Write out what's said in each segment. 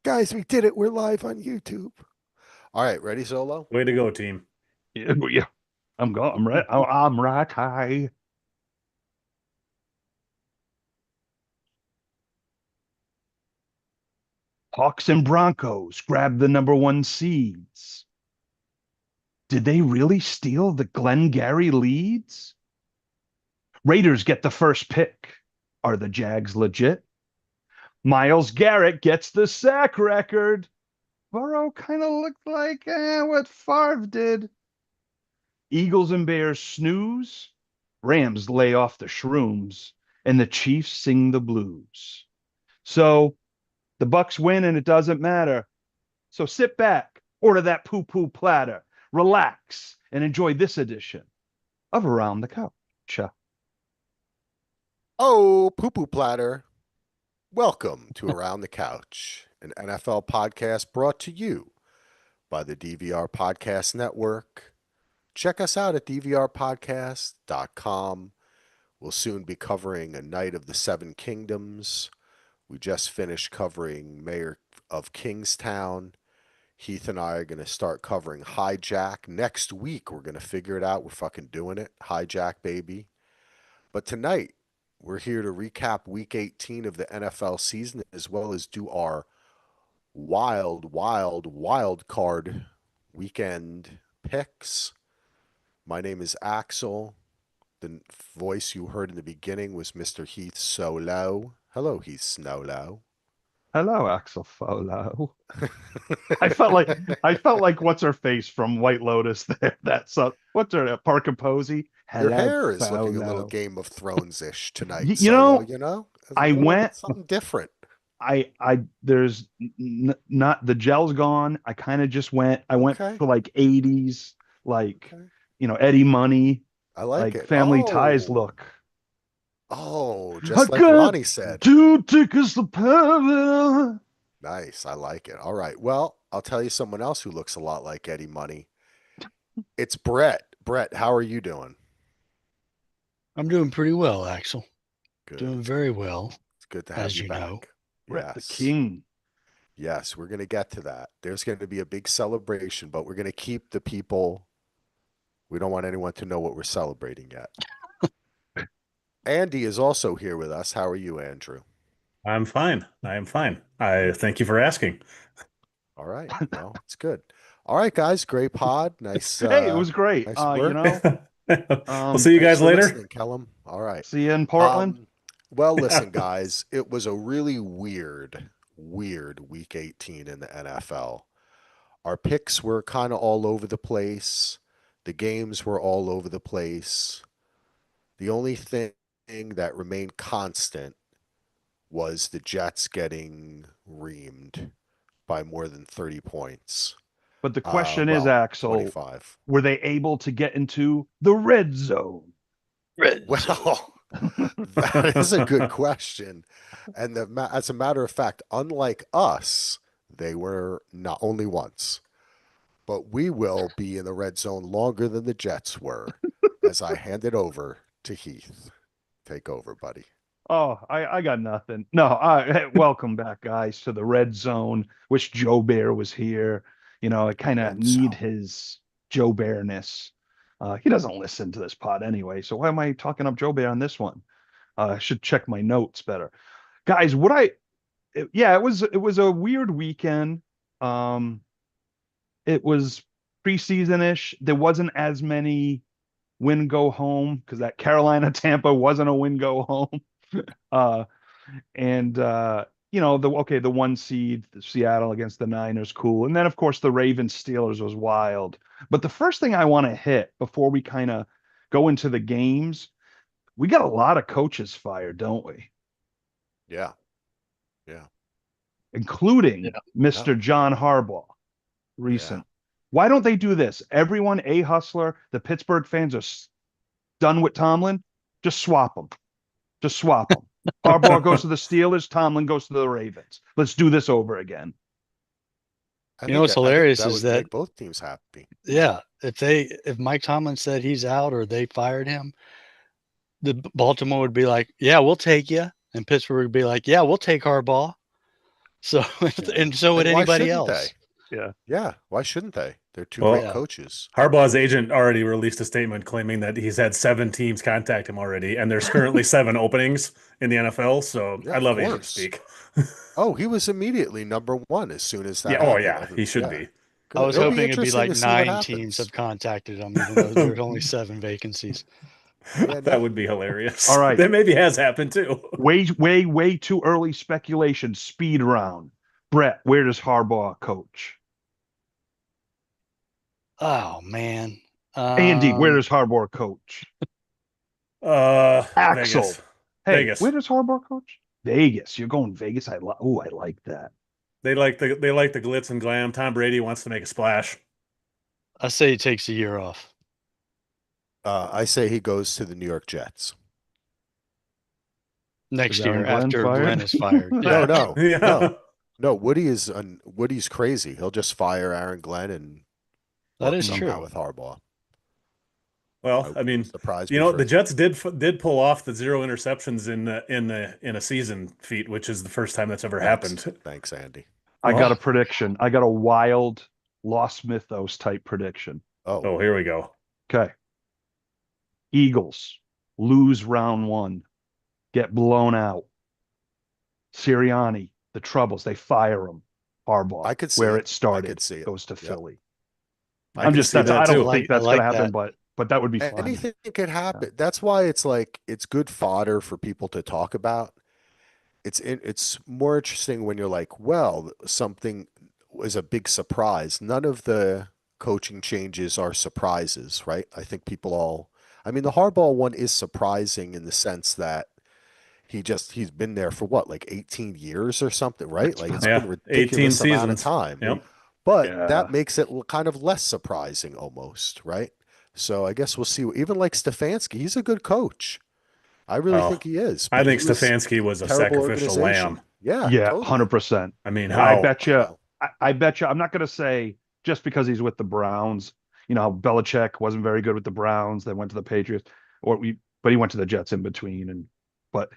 Guys, we did it. We're live on YouTube. All right, ready, Solo? Way to go, team. Yeah, yeah. I'm right. I'm right. Hi. Hawks and Broncos grab the number one seeds. Did they really steal the Glengarry leads? Raiders get the first pick. Are the Jags legit? Miles Garrett gets the sack record. Burrow kind of looked like what Favre did. Eagles and Bears snooze. Rams lay off the shrooms. And the Chiefs sing the blues. So the Bucks win and it doesn't matter. So sit back, order that poo-poo platter, relax, and enjoy this edition of Around the Couch. Oh, poo poo platter. Welcome to Around the Couch, an NFL podcast brought to you by the DVR Podcast Network. Check us out at dvrpodcast.com. We'll soon be covering A Night of the Seven Kingdoms. We just finished covering Mayor of Kingstown. Heath and I are going to start covering Hijack. Next week, we're going to figure it out. We're fucking doing it. Hijack, baby. But tonight, we're here to recap week 18 of the NFL season as well as do our wild card weekend picks. My name is Axel. The voice you heard in the beginning was Mr. Heath Solo. Hello, Heath Snowlow. Hello, Axel Follow. I felt like what's her face from White Lotus there. That's what's her Parker Posey. Your Hello, hair is looking a little Follow. Game of Thrones-ish tonight, You Solo, know, you know? A I little went. something different. I there's not the gel's gone. I kind of just went. I went Okay. for like 80s, like Okay. Eddie Money, I like like it. Family Ties look. Oh, I just like got Ronnie said. 2 tickets to Paris. Nice. I like it. All right. Well, I'll tell you someone else who looks a lot like Eddie Money. It's Brett. Brett, how are you doing? I'm doing pretty well, Axel. Good. Doing very well, It's good to have as you you know. back. Brett the Yes. King. Yes, we're going to get to that. There's going to be a big celebration, but we're going to keep the people. We don't want anyone to know what we're celebrating yet. Andy is also here with us. How are you, Andrew? I'm fine. I am fine. I thank you for asking. All right. Well, it's good. All right, guys. Great pod. Nice, Hey, it was great. nice work. We'll see you Thanks guys for later. listening, Kellum. All right. See you in Portland. Um, well, listen, guys, it was a really weird week 18 in the NFL. Our picks were kind of all over the place. The games were all over the place. The only thing that remained constant was the Jets getting reamed by more than 30 points. But the question is, Well, Axel, 25. were they able to get into the red zone? Red zone. Well, that is a good question. And as a matter of fact, unlike us, they were not only once, but we will be in the red zone longer than the Jets were as I hand it over to Heath. Take over, buddy. Oh, I got nothing. No, hey, welcome back, guys, to the red zone. Wish Joe Bear was here. I kind of Red need zone. his Joe Bearness. He doesn't listen to this pod anyway, so why am I talking up Joe Bear on this one? I should check my notes better, guys. Yeah, it was a weird weekend. Um, it was preseason-ish. There wasn't as many win go home because that Carolina Tampa wasn't a win go home. Uh, and the one seed, Seattle against the Niners, cool. And then of course the Ravens Steelers was wild. But the first thing I want to hit before we kind of go into the games, we got a lot of coaches fired, don't we? Yeah. Yeah. Including Yeah. Yeah. Mr. John Harbaugh, Yeah. recent. Why don't they do this? Everyone, a hustler, the Pittsburgh fans are done with Tomlin. Just swap them. Just swap them. Harbaugh goes to the Steelers. Tomlin goes to the Ravens. Let's do this over again. You know what's I think hilarious that is would that, make both teams happy. yeah, if Mike Tomlin said he's out or they fired him, Baltimore would be like, yeah, we'll take you. And Pittsburgh would be like, yeah, we'll take Harbaugh. So and so would And why anybody shouldn't else. they? Yeah. Yeah, why shouldn't they? They're two Well, great Yeah. coaches. Harbaugh's agent already released a statement claiming that he's had 7 teams contact him already, and there's currently 7 openings in the NFL. So Yeah, I of love agent course. speak. Oh, he was immediately number one as soon as that Yeah. Oh, happened. yeah. He should Yeah, be. I good. was It'll be hoping it'd be interesting like to see what 9 teams happens. have contacted him, even though there's only 7 vacancies. Yeah, That no, would be hilarious. All right. That maybe has happened too. Way too early speculation. Speed round. Brett, where does Harbaugh coach? Oh man. Andy, where does Harbaugh coach? Axel. Vegas. Hey, Vegas. where does Harbaugh coach? Vegas. You're going Vegas. I like that. They like the glitz and glam. Tom Brady wants to make a splash. I say he takes a year off. I say he goes to the New York Jets. Next Is year Aaron Glenn after fired? Glenn is fired. No, Yeah. no, Yeah. no, no. Woody's crazy. He'll just fire Aaron Glenn and That work is somehow true. with Harbaugh. Well, I mean, Surprise you me know, for the Jets did pull off the 0 interceptions in a season feat, which is the first time that's ever Thanks. happened. Thanks, Andy. I got Oh. a prediction. I got a wild Los Mythos type prediction. Oh, here we go. Okay. Eagles lose round 1, get blown out. Sirianni, the troubles, they fire him. Harbaugh, I could see where it. it started, I could see it. goes to Yep. Philly. I I'm can just see that's that I don't too. think that's I like gonna happen, that. but that would be fun. Anything could happen. That's why it's like it's good fodder for people to talk about. It's more interesting when you're like, well, something was a big surprise. None of the coaching changes are surprises, right? I think I mean, the Harbaugh one is surprising in the sense that he's been there for what, like 18 years or something, right? Like it's been Yeah, a 18 ridiculous amount of seasons. time. Yep. But Yeah. that makes it kind of less surprising almost, right? So I guess we'll see. Even like Stefanski, he's a good coach. I really Oh, think he is. I But think he was Stefanski was a terrible sacrificial organization. lamb. Yeah, Yeah, totally. 100%. I mean, And I how? bet you, Wow. I bet you, I'm not going to say just because he's with the Browns, you know, how Belichick wasn't very good with the Browns, then went to the Patriots, but he went to the Jets in between. But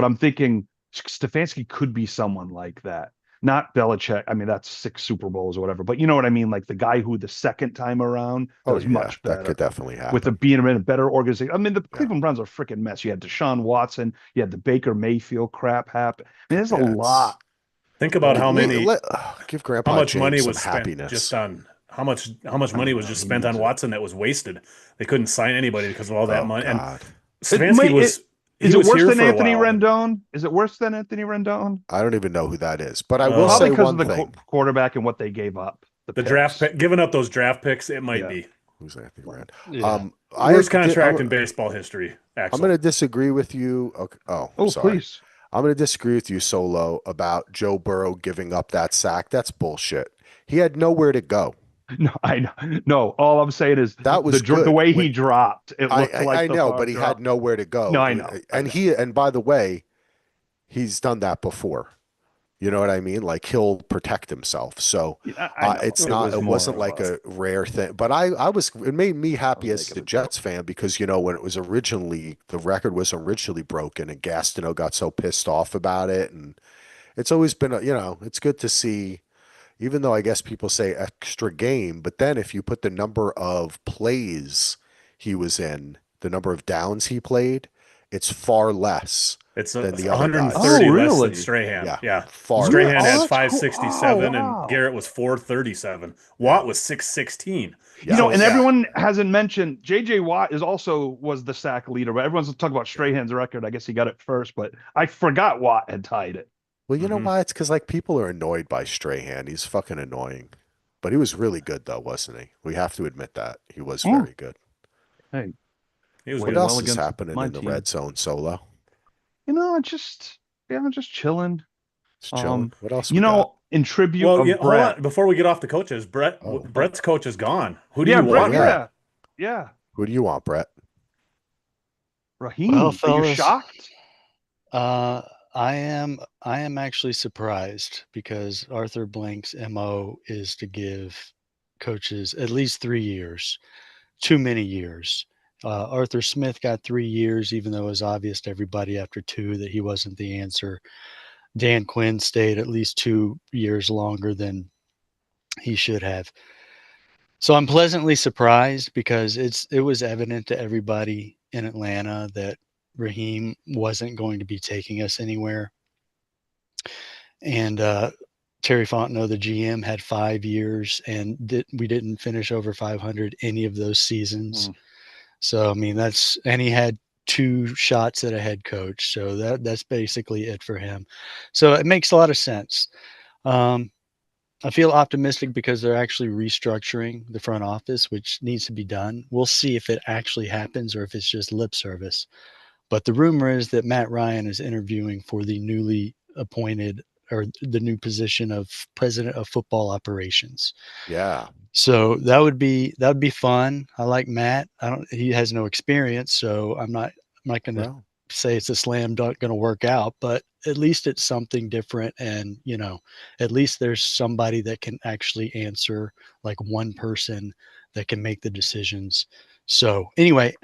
I'm thinking Stefanski could be someone like that. Not Belichick. I mean, that's 6 Super Bowls or whatever, but you know what I mean? Like the guy who the second time around Oh was yeah, much that better could definitely with the happen. being in a better organization. I mean, the Yeah. Cleveland Browns are a freaking mess. You had Deshaun Watson, you had the Baker Mayfield crap happen. I mean, there's a Yeah, lot. Think about how give how Grandpa much money James some was spent happiness. just on how much money was just He spent on needs it. Watson that was wasted. They couldn't sign anybody because of all that Oh money. And God, Stefanski was Is he it was worse here than for a Anthony while. Rendon? Is it worse than Anthony Rendon? I don't even know who that is. But I will Oh. Probably say because of one the thing. quarterback and what they gave up. The draft picks. pick, giving up those draft picks, it might Yeah. be Who's Anthony Rand? Yeah. worst contract in baseball history. I'm Axel. going to disagree with you. Okay. Oh, sorry. please. I'm going to disagree with you, Solo, about Joe Burrow giving up that sack. That's bullshit. He had nowhere to go. No, I know. No, all I'm saying is That was the good. way he dropped. It looked like I the know, hard but he drop. had nowhere to go. No, I know. And by the way, he's done that before. You know what I mean? Like he'll protect himself. So Yeah, I know. it's It not. was It more wasn't of like a rare thing. But I was. It made me happy as making the a joke. Jets fan because when it was originally the record was originally broken and Gastineau got so pissed off about it, and it's always been it's good to see. Even though I guess people say extra game, but then if you put the number of plays he was in, the number of downs he played, it's far less It's than the other guys. 130 Oh, less really? than Strahan. Yeah, far Strahan less. had that's cool. 567 Oh, wow. and Garrett was 437. Watt was 616. You know, Yeah. and So, everyone hasn't mentioned JJ Watt was the sack leader, but everyone's talking about Strahan's record. I guess he got it first, but I forgot Watt had tied it. Well, you know Mhm. why? It's because like people are annoyed by Strahan. He's fucking annoying. But he was really good though, wasn't he? We have to admit that. He was Mm. very good. Hey, he was What good. else well is against happening my in the team. red zone, Solo? I'm just chilling. Just chilling. What else You we got? know, in tribute Well, of yeah, hold Brett. on. Before we get off the coaches, Oh. Brett's coach is gone. Who do Yeah, you Brett. want? Yeah. Yeah. Who do you want, Brett? Raheem, Well, are you fellas, shocked? I am actually surprised because Arthur Blank's MO is to give coaches at least 3 years, too many years. Arthur Smith got 3 years, even though it was obvious to everybody after 2 that he wasn't the answer. Dan Quinn stayed at least 2 years longer than he should have. So I'm pleasantly surprised because it was evident to everybody in Atlanta that Raheem wasn't going to be taking us anywhere. And Terry Fontenot, the GM, had 5 years, and we didn't finish over 500 any of those seasons. So I mean, and he had 2 shots at a head coach. So that's basically it for him. So it makes a lot of sense. I feel optimistic because they're actually restructuring the front office, which needs to be done. We'll see if it actually happens or if it's just lip service. But the rumor is that Matt Ryan is interviewing for the newly appointed or the new position of president of football operations. Yeah. So that would be fun. I like Matt. He has no experience, so I'm not going to Well, say it's a slam dunk going to work out, but at least it's something different. And, at least there's somebody that can actually answer, like one person that can make the decisions. So anyway,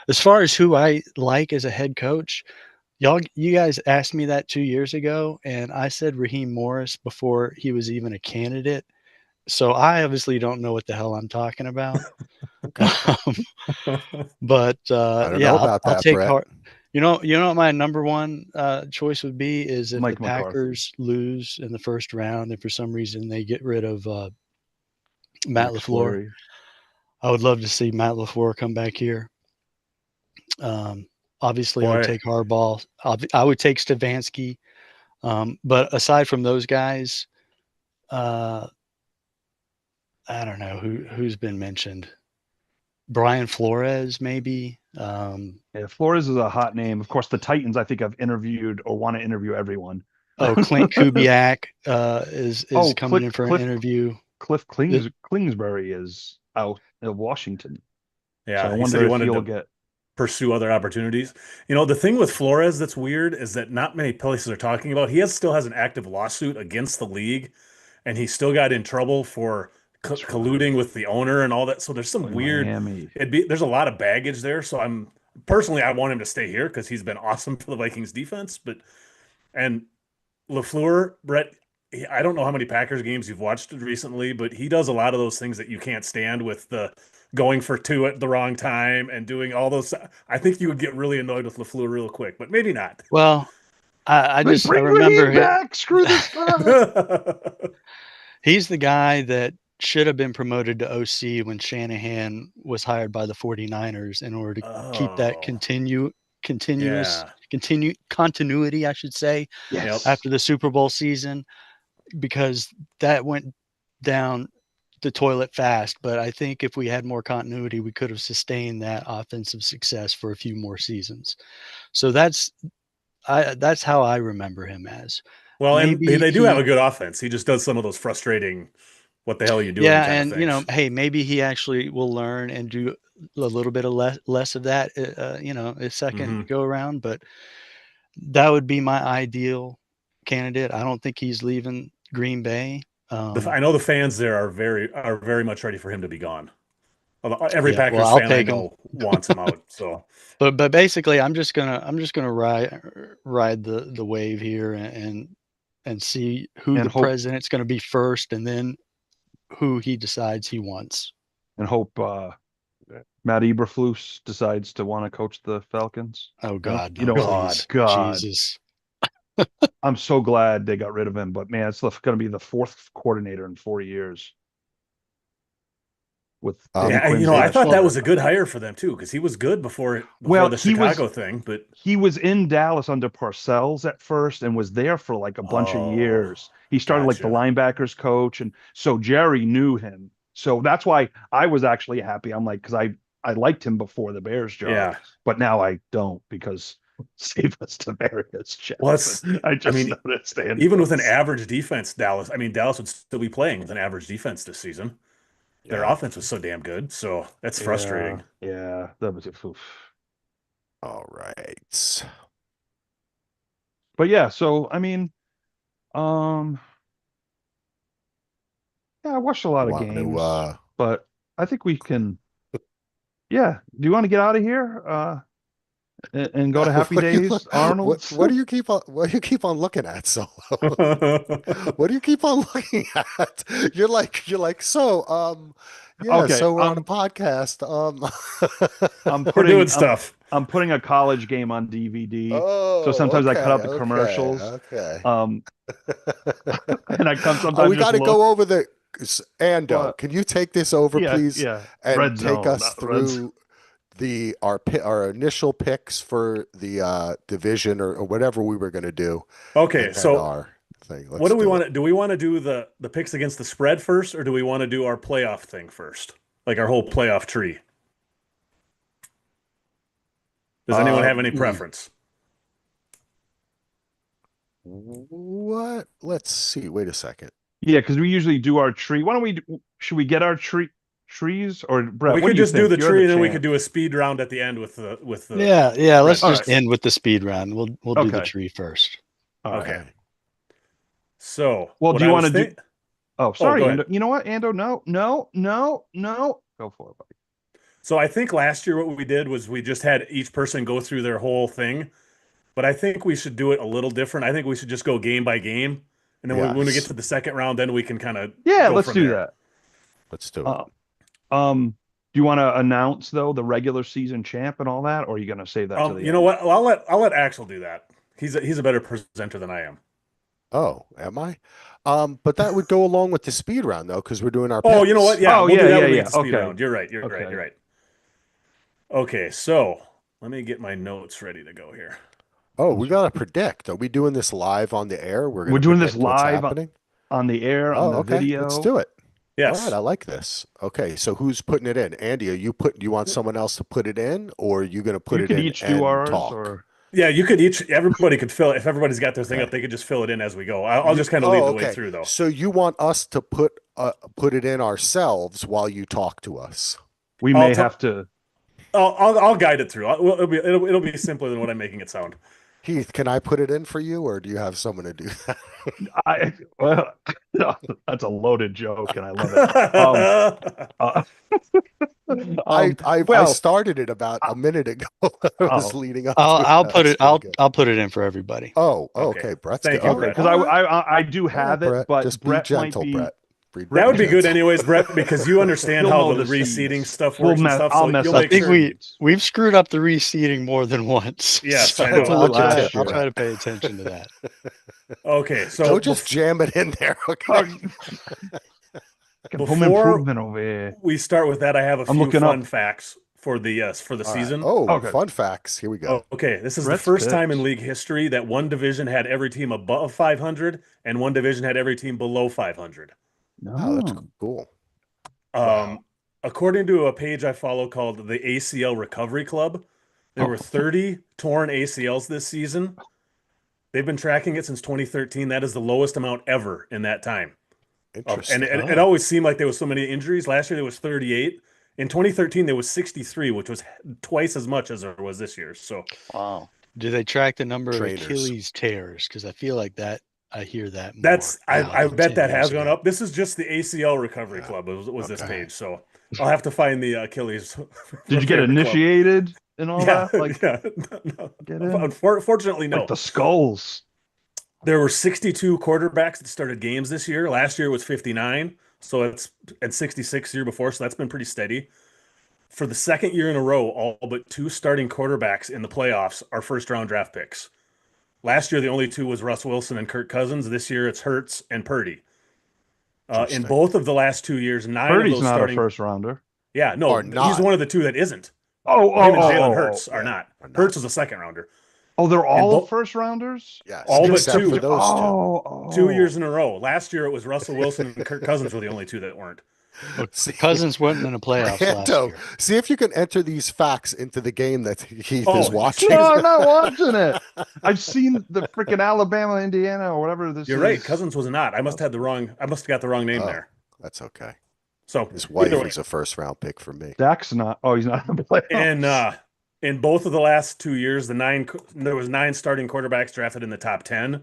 as far as who I like as a head coach, you guys asked me that 2 years ago, and I said Raheem Morris before he was even a candidate. So I obviously don't know what the hell I'm talking about. But I don't yeah, know about I'll that, take Brett. heart. What my number one choice would be is if Mike the McCarthy. Packers lose in the first round and for some reason they get rid of Matt Max LaFleur. Fleury. I would love to see Matt LaFleur come back here. Obviously, I would Boy. take Harbaugh. I would take Stefanski. But aside from those guys, I don't know who's been mentioned. Brian Flores, maybe. Yeah, Flores is a hot name. Of course, the Titans, I think, I've interviewed or want to interview everyone. Clint Kubiak is coming in for an interview. Cliff Kingsbury is out of Washington. Yeah, So I he wonder said he if wanted he'll to get. pursue other opportunities. The thing with Flores that's weird is that not many places are talking about. He still has an active lawsuit against the league, and he still got in trouble for colluding with the owner and all that. So there's some weird. Miami. There's a lot of baggage there. So I want him to stay here because he's been awesome for the Vikings defense. And LaFleur, Brett, I don't know how many Packers games you've watched recently, but he does a lot of those things that you can't stand with the going for 2 at the wrong time and doing all those. I think you would get really annoyed with LaFleur real quick, but maybe not. Well, I Bring remember Raheem back. Screw this guy. he's the guy that should have been promoted to OC when Shanahan was hired by the 49ers in order to keep that continuity, I should say, Yes. after the Super Bowl season, because that went down the toilet fast. But I think if we had more continuity, we could have sustained that offensive success for a few more seasons. So that's how I remember him as. Well, and Maybe they do have a good offense. He just does some of those frustrating, what the hell are you doing? Yeah, kind of and things. hey, maybe he actually will learn and do a little bit of less of that, a second go around. But that would be my ideal candidate. I don't think he's leaving Green Bay. I know the fans there are very much ready for him to be gone. Every Yeah, Packers well, I'll fan I take know wants him out. So, but basically, I'm just gonna ride the wave here and see who And the hope- president's going to be first, and then who he decides he wants. And hope Matt Eberflus decides to want to coach the Falcons. Oh God, You no, know, please. God. Jesus. I'm so glad they got rid of him, but man, it's going to be the 4th coordinator in 4 years. With Dan Quinn's I last thought that year. was a good hire for them too, because he was good before Well, the he was- Chicago thing. But He was in Dallas under Parcells at first and was there for like a bunch of years. He started like the linebackers coach, and so Jerry knew him. So that's why I was actually happy. I'm like, because I liked him before the Bears job, Yeah. but now I don't because save us to Marius Jeff. Well, noticed even with an average defense, Dallas would still be playing with an average defense this season. Their offense was so damn good, so that's frustrating. Yeah, that was it. All right. But yeah, so I mean, yeah, I watched a lot of games, but I think we can. Yeah, do you want to get out of here? and go to Happy What do you Days, look- Arnold's? What do you keep on? What do you keep on looking at, Solo? What do you keep on looking at? You're like, so yeah, Okay, so we're on a podcast. I'm We're putting doing stuff. I'm putting a college game on DVD. So Oh, sometimes I cut out the okay, commercials. okay. Um, and I come Oh, sometimes we just got to look. go over the Ando. What? Can you take this over, Yeah, please, yeah. and Red take zone, us not red zone. through our initial picks for the division or whatever we were going to do, Okay, and then so our thing. what Let's do we do want it. to do? We want to do the picks against the spread first, or do we want to do our playoff thing first? Like our whole playoff tree. Does anyone have any preference? What? Let's see. Wait a second. Yeah, because we usually do our tree. Why don't we? Should we get our trees or Brett? We what could do you just do think? the You're tree, and then we champ. could do a speed round at the end with the Yeah. Let's All just right. end with the speed round. We'll do the Okay. tree first. All right. Okay. So Well, what do you I want was to do? think- Oh, sorry, go Ando. ahead. You know what, Ando? No. Go for it, buddy. So I think last year what we did was we just had each person go through their whole thing, but I think we should do it a little different. I think we should just go game by game, and then when we get Yes. to the second round, then we can kind of Yeah, let's do that. Let's do it. Do you want to announce though the regular season champ and all that, or are you going to save that to the You end? know what? Well, I'll let Axel do that. He's a better presenter than I am. Oh, am I? But that would go along with the speed round though, because we're doing our. Oh, you know what? picks. Yeah, Oh, we'll do yeah, that yeah, when we yeah. get the speed Okay. round. You're right. You're Okay. right. You're right. Okay, so let me get my notes ready to go here. Oh, we gotta predict. Are we doing this live on the air? We're We're doing this predict what's live happening? On the air, Oh, on the okay. video. Let's do it. Yes. All right, I like this. Okay, so who's putting it in? Andy, you want someone else to put it in, or are you gonna put You it could in each and do ours, talk? or Yeah, everybody could fill it. If everybody's got their thing up, Okay. they could just fill it in as we go. I'll just kind of lead the way through, though. So you want us to put it in ourselves while you talk to us? we I'll may ta- have to. I'll guide it through. It'll be simpler than what I'm making it sound. Heath, can I put it in for you, or do you have someone to do that? Well, that's a loaded joke, and I love it. I well- started it about a minute ago. I was Oh. leading up. I'll to it. put That's it. I'll pretty good. I'll put it in for everybody. Oh, Okay. okay. Brett's Thank good. you, Okay, Brett. because I do have it, Brett, but just Brett be gentle, might be. Brett. That would be good gentle. anyways, Brett, because you understand You'll how know the the reseeding seeds. stuff We'll works and mess- stuff. I'll So mess you'll up make the sure. seeds. We've screwed up the reseeding more than once. Yes, so I know. I'll Last try year. to pay attention to that. Okay, so Don't just jam it in there. Okay. Home Before- improvement over here. we start with that, I have a I'm few looking fun up. facts for the All right. season. Oh, Okay. fun facts. Here we go. Okay, this is Brett's the first time in picks. league history that one division had every team above 500 and one division had every team below 500. Wow, that's Oh. cool. Um, according to a page I follow called the ACL Recovery Club, there were Oh. 30 torn ACLs this season. They've been tracking it since 2013. That is the lowest amount ever in that time. Interesting. And it always seemed like there was so many injuries. Last year there was 38. In 2013 there was 63, which was twice as much as there was this year. So Wow. Do they track the number Trainers. of Achilles tears? Because I feel like that. I hear that. More that's now I than bet 10 that years has ago. gone up. This is just the ACL Recovery Yeah. Club was this Okay. page. So I'll have to find the Achilles. Did you get Recovery Club. initiated and all Yeah, that? Like, yeah. No. get in? Unfortunately, no. Like the skulls. There were 62 quarterbacks that started games this year. Last year was 59, so it's and 66 year before, so that's been pretty steady. For the second year in a row, all but two starting quarterbacks in the playoffs are first round draft picks. Last year, the only two was Russ Wilson and Kirk Cousins. This year, it's Hurts and Purdy. In Interesting. both of the last 2 years, nine Purdy's of those not starting. a first rounder. Yeah, no, Or he's not. one of the two that isn't. Oh, Him and Jalen Hurts are yeah, not. are not. Hurts was a second rounder. Oh, they're all bo- first rounders? Yes, all but except two. for those Oh, 2 years in a row. Last year, it was Russell Wilson and Kirk Cousins were the only two that weren't. two. See, Cousins wasn't in the playoffs last Brando, year. see if you can enter these facts into the game that Heath Oh, is watching. No, I'm not watching it. I've seen the freaking Alabama, Indiana, or whatever this You're is. right. Cousins was not. I must have got the wrong name Oh. there. That's okay. So His wife either way. is a first round pick for me. Dak's not. Oh, he's not in the playoffs. And in both of the last 2 years, there was 9 starting quarterbacks drafted in the top 10.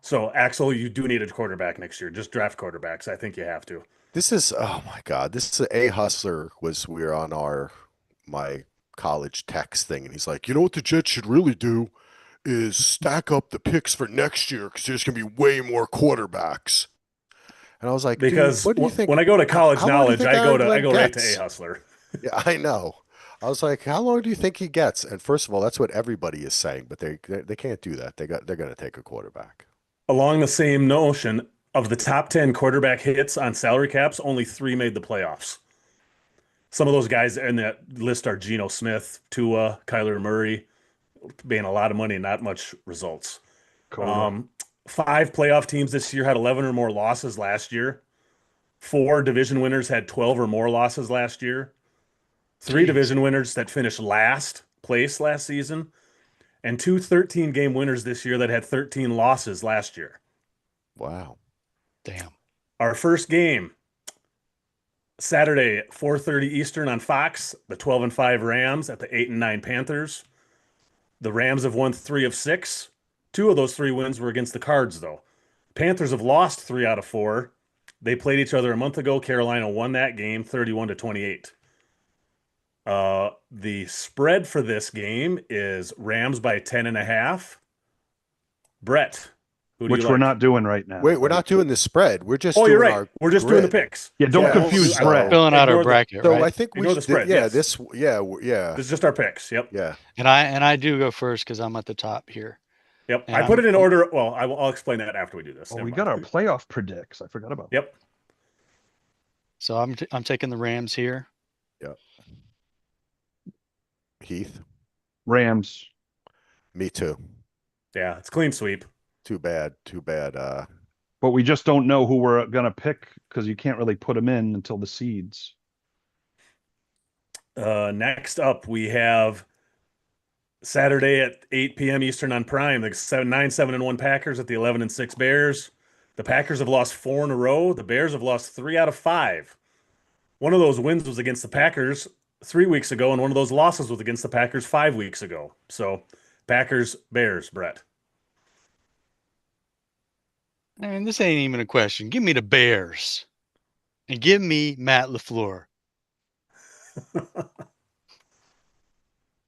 So Axel, you do need a quarterback next year. Just draft quarterbacks. I think you have to. This is oh my god. This is a hustler we were on my college text thing, and he's like, you know what the Jets should really do is stack up the picks for next year because there's going to be way more quarterbacks. And I was like, dude, Because what do you think? when I go to College how long do you Knowledge, think I Aaron go Glenn right to gets? A Hustler. Yeah, I know. I was like, how long do you think he gets? And first of all, that's what everybody is saying, but they can't do that. They're going to take a quarterback. Along the same notion, of the top 10 quarterback hits on salary caps, only 3 made the playoffs. Some of those guys in that list are Geno Smith, Tua, Kyler Murray, paying a lot of money, not much results. Cobra. 5 playoff teams this year had 11 or more losses last year. 4 division winners had 12 or more losses last year. 3 Jeez. division winners that finished last place last season. And 2 13-game winners this year that had 13 losses last year. Wow. Damn. Our first game, Saturday at 4:30 Eastern on Fox, the 12-5 Rams at the 8-9 Panthers. The Rams have won 3 of 6. 2 of those 3 wins were against the Cards, though. Panthers have lost 3 out of 4. They played each other a month ago. Carolina won that game 31-28. The spread for this game is Rams by 10.5. Brett, who do Which you we're like? not doing right now. Wait, we're not doing the spread. We're just Oh, doing you're right. our We're just doing the grid. picks. Yeah, don't Yeah, confuse so- Brett. Filling out our Ignore the- bracket, So right? I think we Ignore the should, spread, yeah, yes. this, yeah, This is just our picks. Yep. yeah. And I do go first because I'm at the top here. Yep. And I put I'm- it in order. Well, I'll explain that after we do this. Oh, Never we mind. got our playoff predicts. I forgot about that. Yep. So I'm taking the Rams here. Heath, Rams. me too. Yeah, it's clean sweep. Too bad. But we just don't know who we're going to pick because you can't really put them in until the seeds. Next up, we have Saturday at 8 p.m. Eastern on Prime. The 9-7-1 Packers at the 11-6 Bears. The Packers have lost 4 in a row. The Bears have lost 3 out of 5. One of those wins was against the Packers 3 weeks ago, and one of those losses was against the Packers 5 weeks ago. So, Packers, Bears, Brett. And this ain't even a question. Give me the Bears. And give me Matt LaFleur.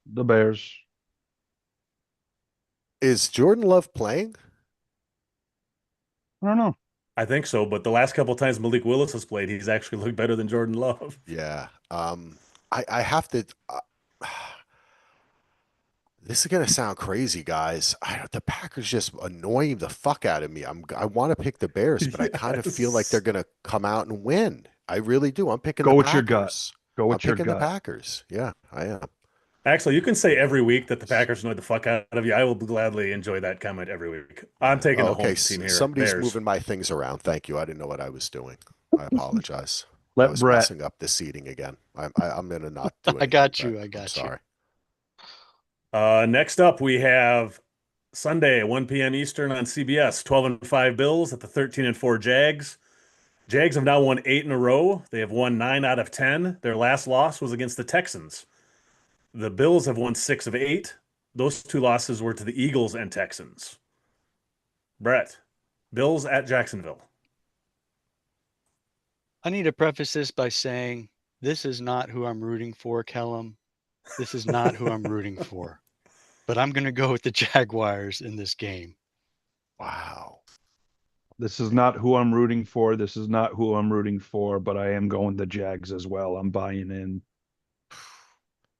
The Bears. Is Jordan Love playing? I don't know. I think so, but the last couple times Malik Willis has played, he's actually looked better than Jordan Love. Yeah. I have to. This is gonna sound crazy, guys. The Packers just annoying the fuck out of me. I want to pick the Bears, but I kind of feel like Yes. they're gonna come out and win. I really do. I'm picking Go the with Packers. your gut. Go I'm with your picking the gut. Packers. Yeah, I am. Actually, you can say every week that the Packers annoyed the fuck out of you. I will gladly enjoy that comment every week. I'm taking the home team here. Somebody's Bears. moving my things around. Thank you. I didn't know what I was doing. I apologize. I Let was Brett. messing up the seating again. I'm gonna not do it. I got you. I got you. Sorry. Next up, we have Sunday, 1 p.m. Eastern on CBS. 12-5 Bills at the 13-4 Jags. Jags have now won 8 in a row. They have won 9 out of 10. Their last loss was against the Texans. The Bills have won 6 of 8. Those 2 losses were to the Eagles and Texans. Brett, Bills at Jacksonville. I need to preface this by saying this is not who I'm rooting for, Kellum. This is not who I'm rooting for. But I'm going to go with the Jaguars in this game. Wow. This is not who I'm rooting for. This is not who I'm rooting for, but I am going the Jags as well. I'm buying in.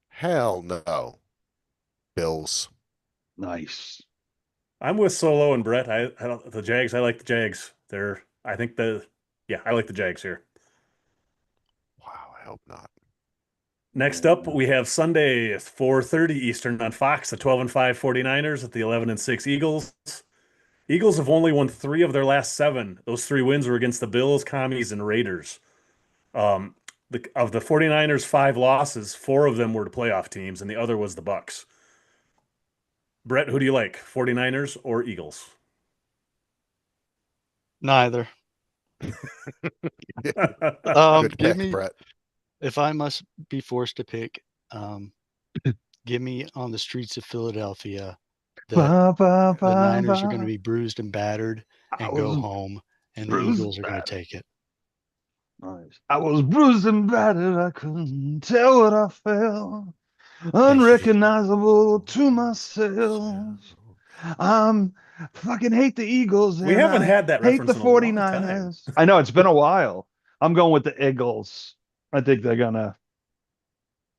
Hell no. Bills. Nice. I'm with Solo and Brett. I don't the Jags. I like the Jags. I like the Jags here. Wow. I hope not. Next up, we have Sunday at 4:30 Eastern on Fox, the 12-5 49ers at the 11-6 Eagles. Eagles have only won 3 of their last 7. Those 3 wins were against the Bills, Commies, and Raiders. Of the 49ers' 5 losses, 4 of them were to playoff teams, and the other was the Bucks. Brett, who do you like, 49ers or Eagles? Neither. Good Give pick, me, Brett. if I must be forced to pick, give me on the streets of Philadelphia. Ba, ba, The ba, Niners are ba. going to be bruised and battered I and go was home, and the bruised Eagles are going to battered. take it. Nice. I was bruised and battered. I couldn't tell what I felt. Unrecognizable to myself. I'm fucking hate the Eagles We and haven't I had that hate the reference in a long time. 49ers. I know it's been a while. I'm going with the Eagles. I think they're gonna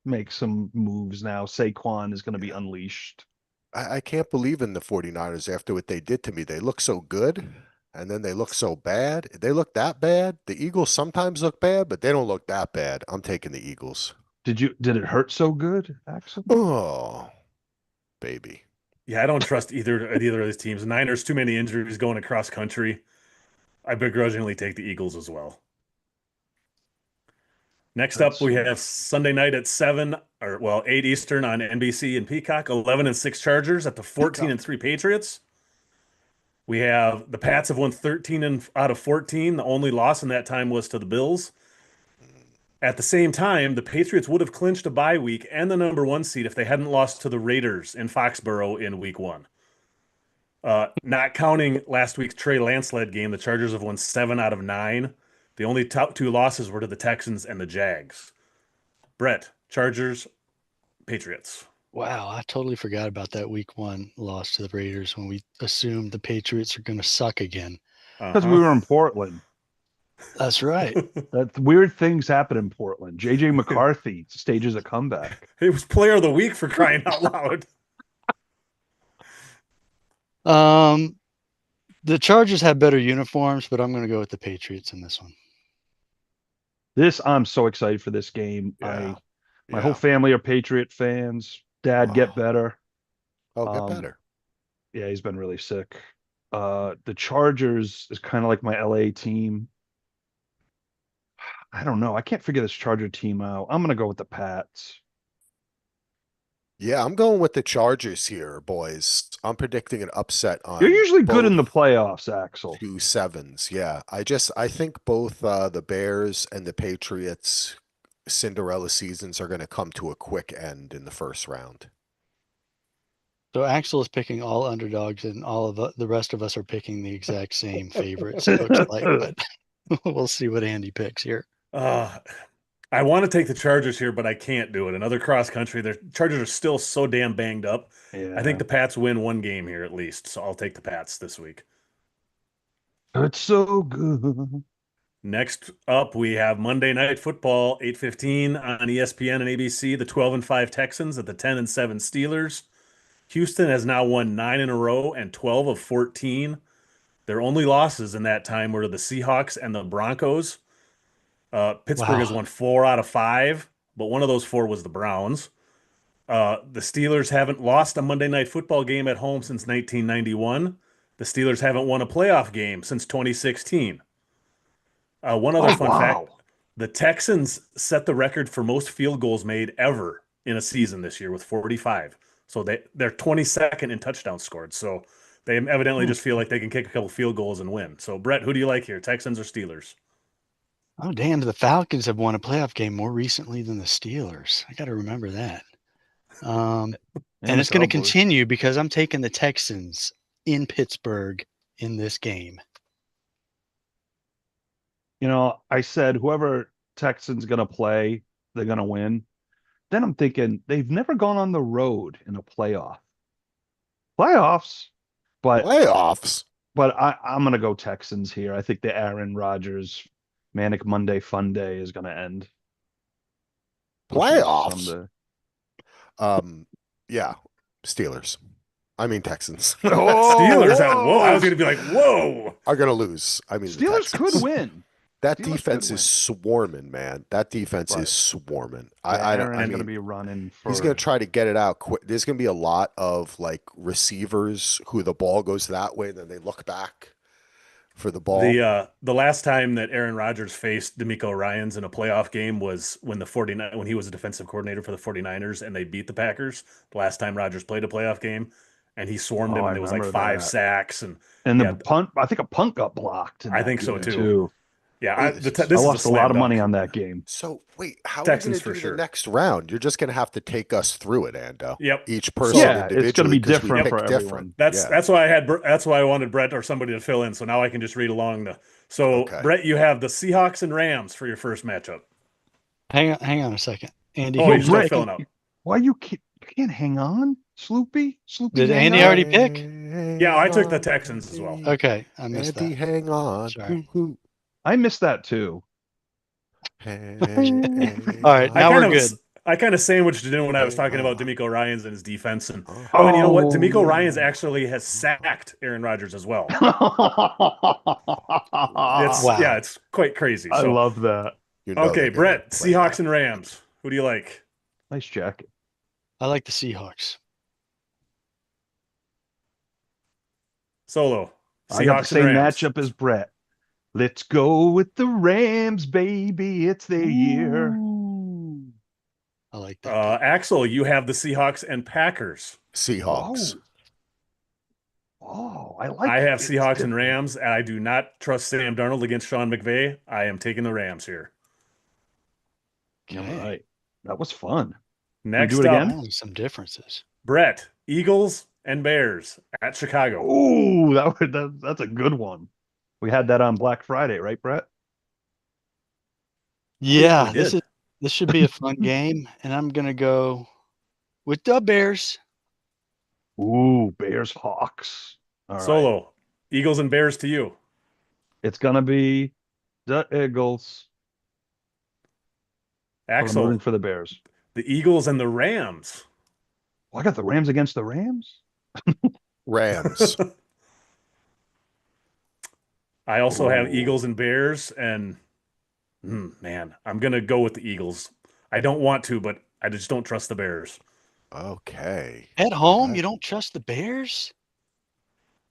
make some moves now. Saquon is gonna be unleashed. I can't believe in the 49ers after what they did to me. They look so good, and then they look so bad. They look that bad. The Eagles sometimes look bad, but they don't look that bad. I'm taking the Eagles. Did it hurt so good, Axel? Oh, baby. Yeah, I don't trust either of these teams. Niners, too many injuries going across country. I begrudgingly take the Eagles as well. Next up, we have Sunday night at 7 or 8 Eastern on NBC and Peacock. 11-6 Chargers at the 14-3 Patriots. We have the Pats have won 13 out of 14. The only loss in that time was to the Bills. At the same time, the Patriots would have clinched a bye week and the number 1 seed if they hadn't lost to the Raiders in Foxborough in week 1. Not counting last week's Trey Lance-led game, the Chargers have won 7 out of 9. The only top 2 losses were to the Texans and the Jags. Brett, Chargers, Patriots. Wow, I totally forgot about that week 1 loss to the Raiders when we assumed the Patriots are going to suck again. Because we were in Portland. That's right. That weird things happen in Portland. JJ McCarthy stages a comeback. It was player of the week for crying out loud. The Chargers have better uniforms, but I'm going to go with the Patriots in this one. I'm so excited for this game. Yeah. My whole family are Patriot fans. Dad, get better. Oh, get better. Yeah, he's been really sick. The Chargers is kind of like my LA team. I don't know. I can't figure this Charger team out. I'm gonna go with the Pats. Yeah, I'm going with the Chargers here, boys. I'm predicting an upset on You're usually good in the both playoffs, Axel. 2-7s. Yeah, I think both the Bears and the Patriots Cinderella seasons are going to come to a quick end in the first round. So Axel is picking all underdogs, and all of the rest of us are picking the exact same favorites. It looks like, but we'll see what Andy picks here. I want to take the Chargers here, but I can't do it. Another cross country. The Chargers are still so damn banged up. Yeah. I think the Pats win 1 game here at least, so I'll take the Pats this week. It's so good. Next up, we have Monday Night Football, 8:15 on ESPN and ABC. The 12-5 Texans at the 10-7 Steelers. Houston has now won 9 in a row and 12 of 14. Their only losses in that time were to the Seahawks and the Broncos. Pittsburgh has won 4 out of 5, but one of those 4 was the Browns. The Steelers haven't lost a Monday Night Football game at home since 1991. The Steelers haven't won a playoff game since 2016. One other fun fact, the Texans set the record for most field goals made ever in a season this year with 45. So they're 22nd in touchdowns scored. So they evidently just feel like they can kick a couple field goals and win. So, Brett, who do you like here, Texans or Steelers? Oh, damn. The Falcons have won a playoff game more recently than the Steelers. I got to remember that. And it's going to continue because I'm taking the Texans in Pittsburgh in this game. You know, I said whoever Texans going to play, they're going to win. Then I'm thinking they've never gone on the road in a playoffs, but I'm going to go Texans here. I think the Aaron Rodgers Manic Monday Fun Day is going to end. Playoffs. Yeah, Steelers. I mean Texans. Steelers. Whoa! I was going to be like, whoa! Are going to lose. I mean, Steelers could win. That defense is swarming, man. That defense is swarming. Aaron's going to be running. He's going to try to get it out quick. There's going to be a lot of like receivers who the ball goes that way, then they look back for the ball. The last time that Aaron Rodgers faced DeMeco Ryans in a playoff game was when when he was a defensive coordinator for the 49ers and they beat the Packers. The last time Rodgers played a playoff game, and he swarmed him, and there was like 5 sacks and the punt. I think a punt got blocked. I think so too. Yeah, I lost a lot of money on that game. So wait, how are we going to do the next round? You're just going to have to take us through it, Ando. Yep. Each person individually. It's going to be different for everyone. That's why I wanted Brett or somebody to fill in. So now I can just read along. Brett, you have the Seahawks and Rams for your first matchup. Hang on a second, Andy. Oh, you're still filling out. Why you can't hang on, Sloopy? Sloopy, Did hang Andy on? already pick? Yeah, I took the Texans as well. Okay, I missed Andy, that. hang on. Sorry. I missed that too. Hang All right, I now kind we're of good. I kind of sandwiched it in when I was Hang talking about on. D'Amico Ryans and his defense, and Uh-huh. you know what? D'Amico Oh. Ryans actually has sacked Aaron Rodgers as well. It's Wow. yeah, it's quite crazy. I So love that. You know okay, they're gonna Brett, play Seahawks that. and Rams. Who do you like? Nice jacket. I like the Seahawks. Solo. I got the Seahawks and same Rams. matchup as Brett. Let's go with the Rams, baby. It's their year. I like that. pick. Axel, you have the Seahawks and Packers. Seahawks. I like I have it's Seahawks and different. Rams, and I do not trust Sam Darnold against Sean McVay. I am taking the Rams here. All Okay. right. That was fun. Next do it up, again? Wow, some differences. Brett, Eagles and Bears at Chicago. Ooh, that's a good one. We had that on Black Friday, right, Brett? Yeah, we did. this should be a fun game, and I'm gonna go with the Bears. Ooh, Bears Hawks. All right. Solo, Eagles and Bears to you. It's gonna be the Eagles. I'm Axel, rooting for the Bears. the Eagles and the Rams. Well, I got the Rams against the Rams. Rams. I also have Ooh. Eagles and Bears, and man, I'm gonna go with the Eagles. I don't want to, but I just don't trust the Bears. Okay. At home, Alright. you don't trust the Bears?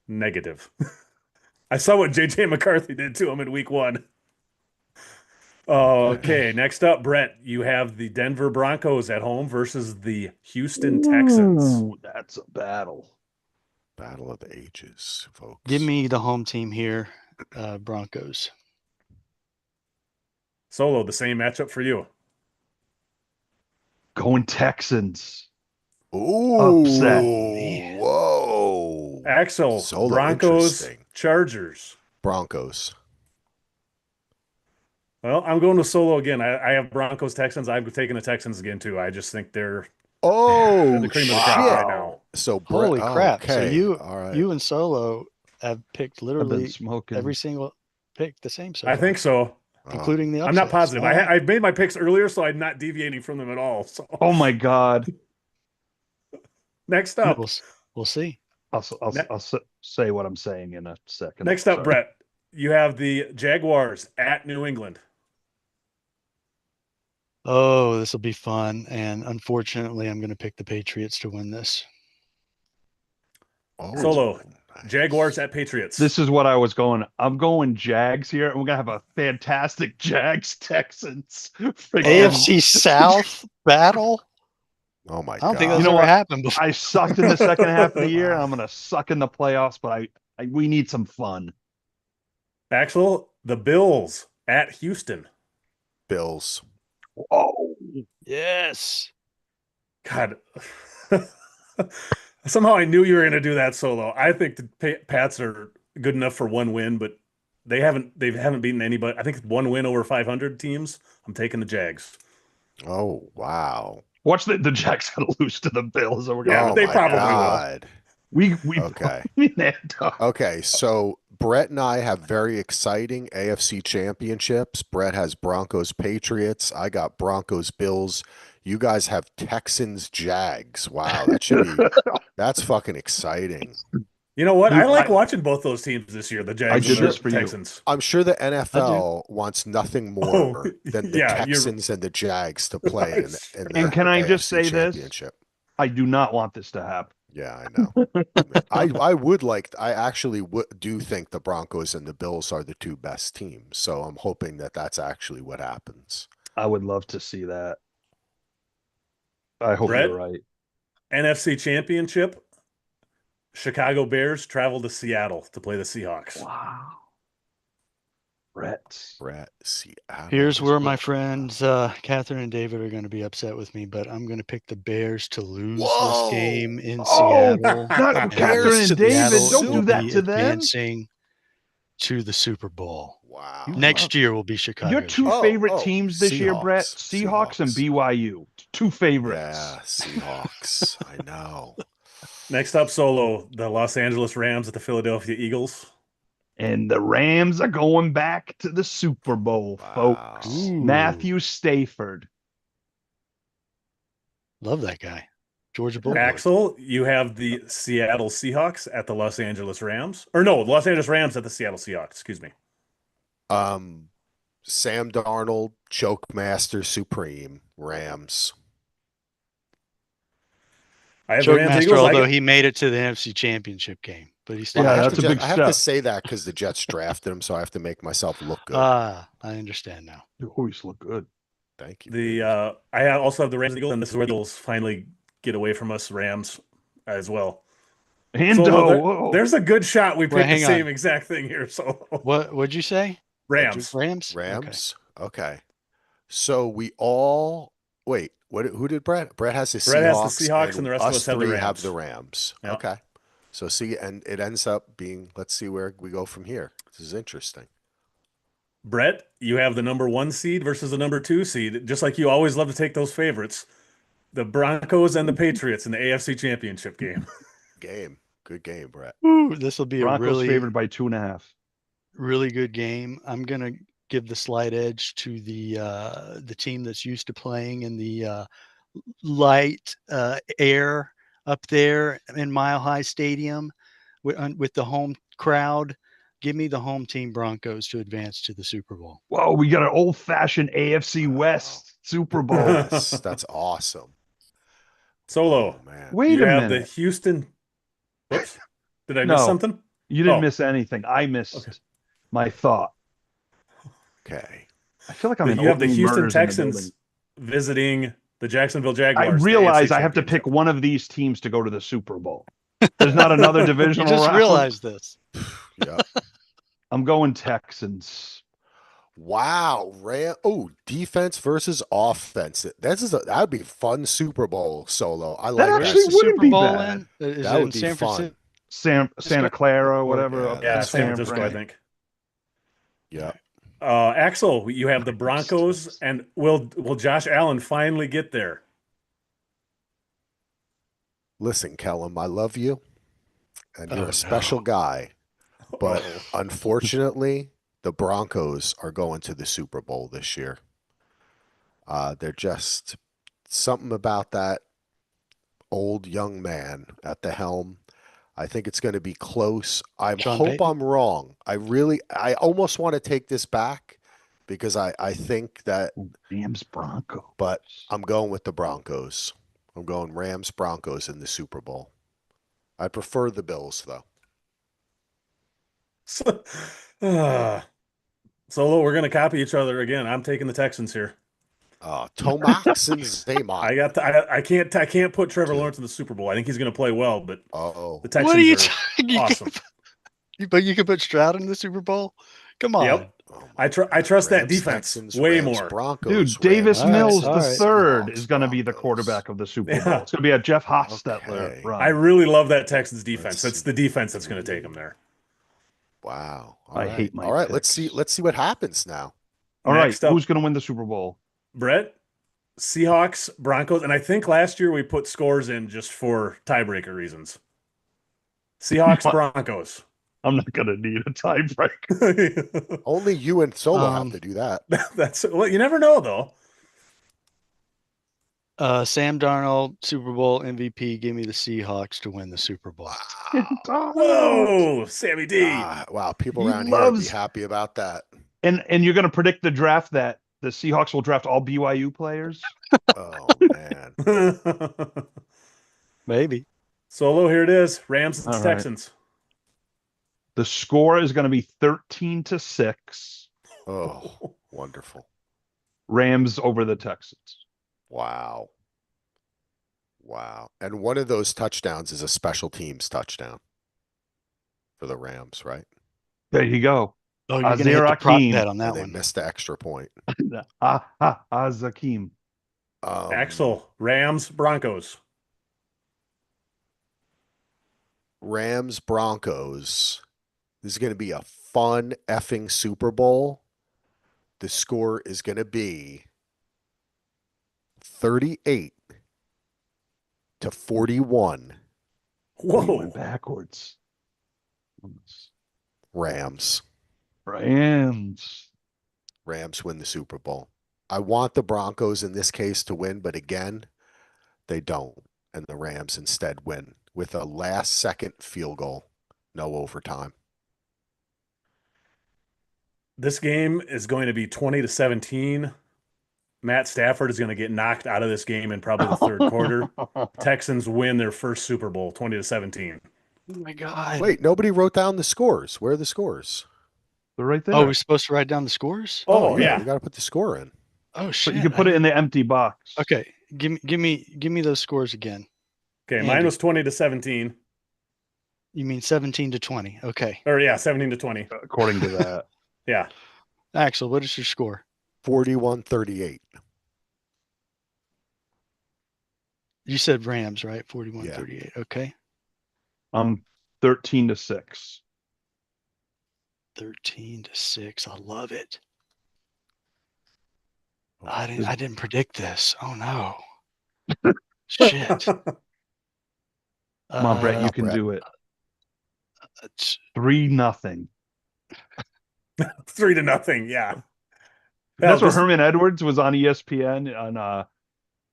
Negative. I saw what JJ McCarthy did to him in week 1. Okay, next up, Brett, you have the Denver Broncos at home versus the Houston Texans. Ooh, that's a battle. Battle of the ages, folks. Give me the home team here, Broncos. Solo, the same matchup for you. Going Texans. Ooh. Upset. Whoa. Axel, Solo, Broncos, interesting. Chargers. Broncos. Well, I'm going with Solo again. I have Broncos, Texans. I'm taking the Texans again, too. I just think they're Oh, the cream of the shit. crop right now. So, Holy crap! So Okay. you All right. you and Solo have picked I've been literally smoking. every single pick the same so I far, think so. including the I'm not upsets. positive. All right. I made my picks earlier, so I'm not deviating from them at all. So Oh my God. next up, We'll see. I'll Ne- say what I'm saying in a second. next up, Sorry. Brett, you have the Jaguars at New England. Oh, this will be fun. And unfortunately, I'm going to pick the Patriots to win this. Oh, Solo, nice. Jaguars at Patriots. This is what I was going. I'm going Jags here, and we're gonna have a fantastic Jags Texans. AFC South battle. Oh my I don't God. think that's You know ever what? happened before. I sucked in the second half of the year. Wow. I'm gonna suck in the playoffs, but we need some fun. Axel, the Bills at Houston. Bills. Oh, Yes. God. Somehow I knew you were going to do that, Solo. I think the Pats are good enough for one win, but they haven't beaten anybody. I think one win over 500 teams. I'm taking the Jags. Oh, wow. watch the Jags gonna lose to the Bills, and we're Yeah, gonna. but they my probably will. God. We Okay. will. Okay, so Brett and I have very exciting AFC championships. Brett has Broncos Patriots. I got Broncos Bills. You guys have Texans Jags. Wow, that's fucking exciting. You know what? Dude, I like watching both those teams this year, the Jags did and this the for you. Texans. I'm sure the NFL wants nothing more than the yeah, Texans and the Jags to play in the And can I just AFC say this? championship. I do not want this to happen. Yeah, I know. I actually do think the Broncos and the Bills are the two best teams. So I'm hoping that that's actually what happens. I would love to see that. I hope Brett? you're right. NFC Championship. Chicago Bears travel to Seattle to play the Seahawks. Wow. Brett. Seattle. Here's where my friends Catherine and David are going to be upset with me, but I'm going to pick the Bears to lose Whoa. this game in Oh, Seattle. not And Catherine Bears and to David. Seattle Don't do will that be to them. advancing to the Super Bowl. Wow. You- Next year will be Chicago. Your two Oh, favorite oh, teams this year, Brett, Seahawks. Seahawks and BYU. Two favorites. Yeah, Seahawks. I know. Next up, Solo, the Los Angeles Rams at the Philadelphia Eagles. And the Rams are going back to the Super Bowl, folks. Wow. Ooh. Matthew Stafford. Love that guy. Georgia Yeah. Bulldog. Axel, you have the Seattle Seahawks at the Los Angeles Rams. Or no, Los Angeles Rams at the Seattle Seahawks. Excuse me. Sam Darnold, choke master supreme, Rams. I have the Rams Chokemaster, Eagles. although he made it to the NFC Championship game, but he still Yeah, I have that's to a big I have to step. say that because the Jets drafted him, so I have to make myself look good. I understand now. You always look good. Thank you. the I also have the Rams Eagles, and this is where the Eagles finally get away from us Rams as well. And So there's a good shot we Wait, picked the hang same on. exact thing here. So What'd you say? Rams. Rams. Rams. Okay. So we all wait. What? Who did Brett? Brett has the Brett has Seahawks, the Seahawks, and the rest of us have the three Rams. have the Rams. Yeah. Okay. So see, and it ends up being. Let's see where we go from here. This is interesting. Brett, you have the number 1 seed versus the number 2 seed. Just like you always love to take those favorites, the Broncos and the Patriots in the AFC Championship game. Game. Good game, Brett. Ooh, this will be Broncos a really, favored by 2.5. really good game. I'm gonna give the slight edge to the team that's used to playing in the light air up there in Mile High Stadium with the home crowd. Give me the home team Broncos to advance to the Super Bowl. Whoa, we got an old-fashioned AFC West Super Bowl. That's awesome. Solo, Oh, man. Wait you a have minute. the Houston. Whoops. Did I No. miss something? You didn't Oh. miss anything. I missed Okay. my thought. Okay. I feel like I'm in You have the opening Houston murders in the Texans building. visiting the Jacksonville I Jaguars. the realize AFC I have to pick Championship. one of these teams to go to the Super Bowl. There's not another You divisional just round. realized this. Yeah. I'm going Texans. Wow. Defense versus offense. That would be a fun Super Bowl Solo. I like That that. actually Where's the wouldn't Super be Bowl bad. in? Is That it would in be San fun. Francisco? Santa Clara or whatever. Yeah, up Yeah, in San Francisco, I Fran. think. Yeah. Axel, you have the Broncos, and will Josh Allen finally get there? Listen, Kellum, I love you, and you're Oh, a special no. guy. But Oh. unfortunately, the Broncos are going to the Super Bowl this year. They're just something about that old young man at the helm. I think it's going to be close. I Sean hope Payton? I'm wrong. I almost want to take this back because I think that, Rams Broncos. but I'm going with the Broncos. I'm going Rams Broncos in the Super Bowl. I prefer the Bills though. Solo, we're gonna copy each other again. I'm taking the Texans here. Tomax and Zaymont. I can't put Trevor Lawrence in the Super Bowl. I think he's gonna play well, but Oh, the Texans What are you are talking? awesome. But you can put Stroud in the Super Bowl? Come on. Yep. oh I trust that Rams, defense Texans, way Rams, more. Broncos, Dude, Davis Rams, Mills all right. the third Seahawks, is going to be the Broncos. quarterback of the Super Bowl. Yeah. It's going to be a Jeff Hostetler Okay. run. I really love that Texans defense. Let's That's see. the defense that's gonna take them there. Wow. I hate my All right, let's picks. see what happens now. All right, Next up- who's going to win the Super Bowl? Brett, Seahawks, Broncos, and I think last year we put scores in just for tiebreaker reasons. Seahawks, What? Broncos. I'm not going to need a tiebreaker. Only you and Solo have Um, to do that. That's well, you never know though. Sam Darnold, Super Bowl MVP. Give me the Seahawks to win the Super Bowl. Whoa, Sammy D. Wow, people He around here would be loves- happy about that. And you're going to predict the draft that the Seahawks will draft all BYU players? Oh man. Maybe. Solo, here it is. Rams All right. Texans. The score is going to be 13-6. Oh, wonderful. Rams over the Texans. Wow. Wow. And one of those touchdowns is a special teams touchdown for the Rams, right? There you go. Oh, you're going to hit Azir the prop Hakim. bet on that And they one. missed the extra point. Zakim. Axel, Rams, Broncos. Rams Broncos. This is going to be a fun effing Super Bowl, the score is going to be 38-41 We Whoa. went backwards. Rams. Rams. Rams win the Super Bowl. I want the Broncos in this case to win, but again, they don't. And the Rams instead win with a last second field goal, no overtime. This game is going to be 20-17. Matt Stafford is going to get knocked out of this game in probably the third quarter. Texans win their first Super Bowl, 20-17. Oh my God. Wait, nobody wrote down the scores. Where are the scores? They're right there. Oh, we're supposed to write down the scores? Oh, We yeah. got to put the score in. Oh shit. but you can put it in the empty box. Okay. Give me those scores again. Okay, Andy. mine was 20-17. You mean 17-20. Okay. Or yeah, 17-20. According to that. Yeah. Axel, what is your score? 41-38. You said Rams, right? 41-38. Okay. 13-6. 13-6. I love it. Oh, I didn't predict this. Oh no. Shit. Come on, Brett, you can Brett. do it. 3-0. 3-0. 3-0. Yeah. That's what this- Herman Edwards was on ESPN on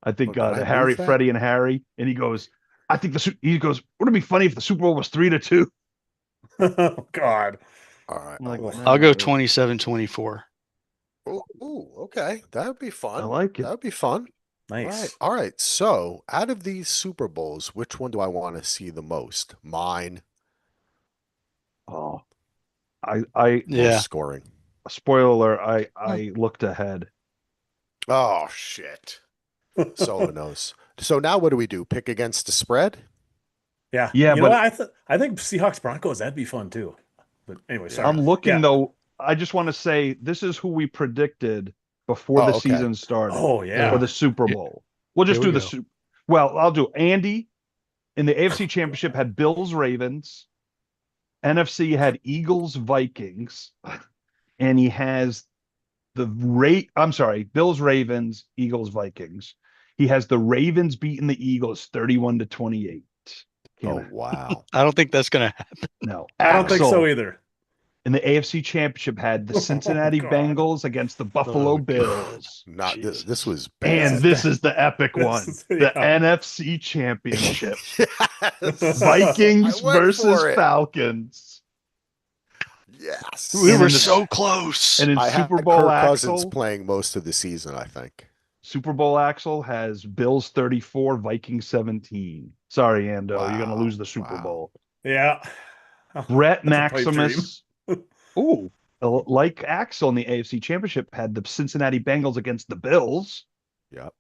I think Did I the Harry, move that? Freddie, and Harry, and he goes, he goes, wouldn't it be funny if the Super Bowl was 3-2? Oh God. All right. I'm like, Oh, I'll go no. 27-24. ooh, okay. That would be fun. I like it. That would be fun. Nice. All right. So, out of these Super Bowls, which one do I want to see the most? Mine. Oh, I Yeah. Most scoring. spoiler alert, I looked ahead. Oh shit. Solo knows. So now what do we do? Pick against the spread? Yeah. Yeah, You know but- what? I think Seahawks Broncos, that'd be fun too. But anyway, sorry. I'm looking Yeah. though. I just want to say this is who we predicted before the okay. season started Oh yeah. for the Super Bowl. We'll just Here do we the go. Super. Well, I'll do Andy in the AFC Championship had Bills Ravens, NFC had Eagles Vikings, and he has Bills Ravens Eagles Vikings. He has the Ravens beating the Eagles 31-28. Oh wow. I don't think that's gonna happen. No, I don't think so Axel either. in the AFC Championship had the Oh, Cincinnati God. Bengals against the Buffalo Oh, Bills. Not Jesus. this was bad. And this is the epic This one, is- the yeah. NFC Championship. Yes. Vikings I went versus for it. Falcons. Yes. We And were in the- so close. And in I Super had Bowl Kirk Cousins Axel, playing most of the season, I think. Super Bowl Axel has Bills 34, Vikings 17. Sorry, Ando, you're gonna Wow, lose the Super wow. Bowl. Yeah. Brett That's a pipe Maximus, ooh, like Axel in the AFC Championship, had the Cincinnati Bengals against the Bills. Yep.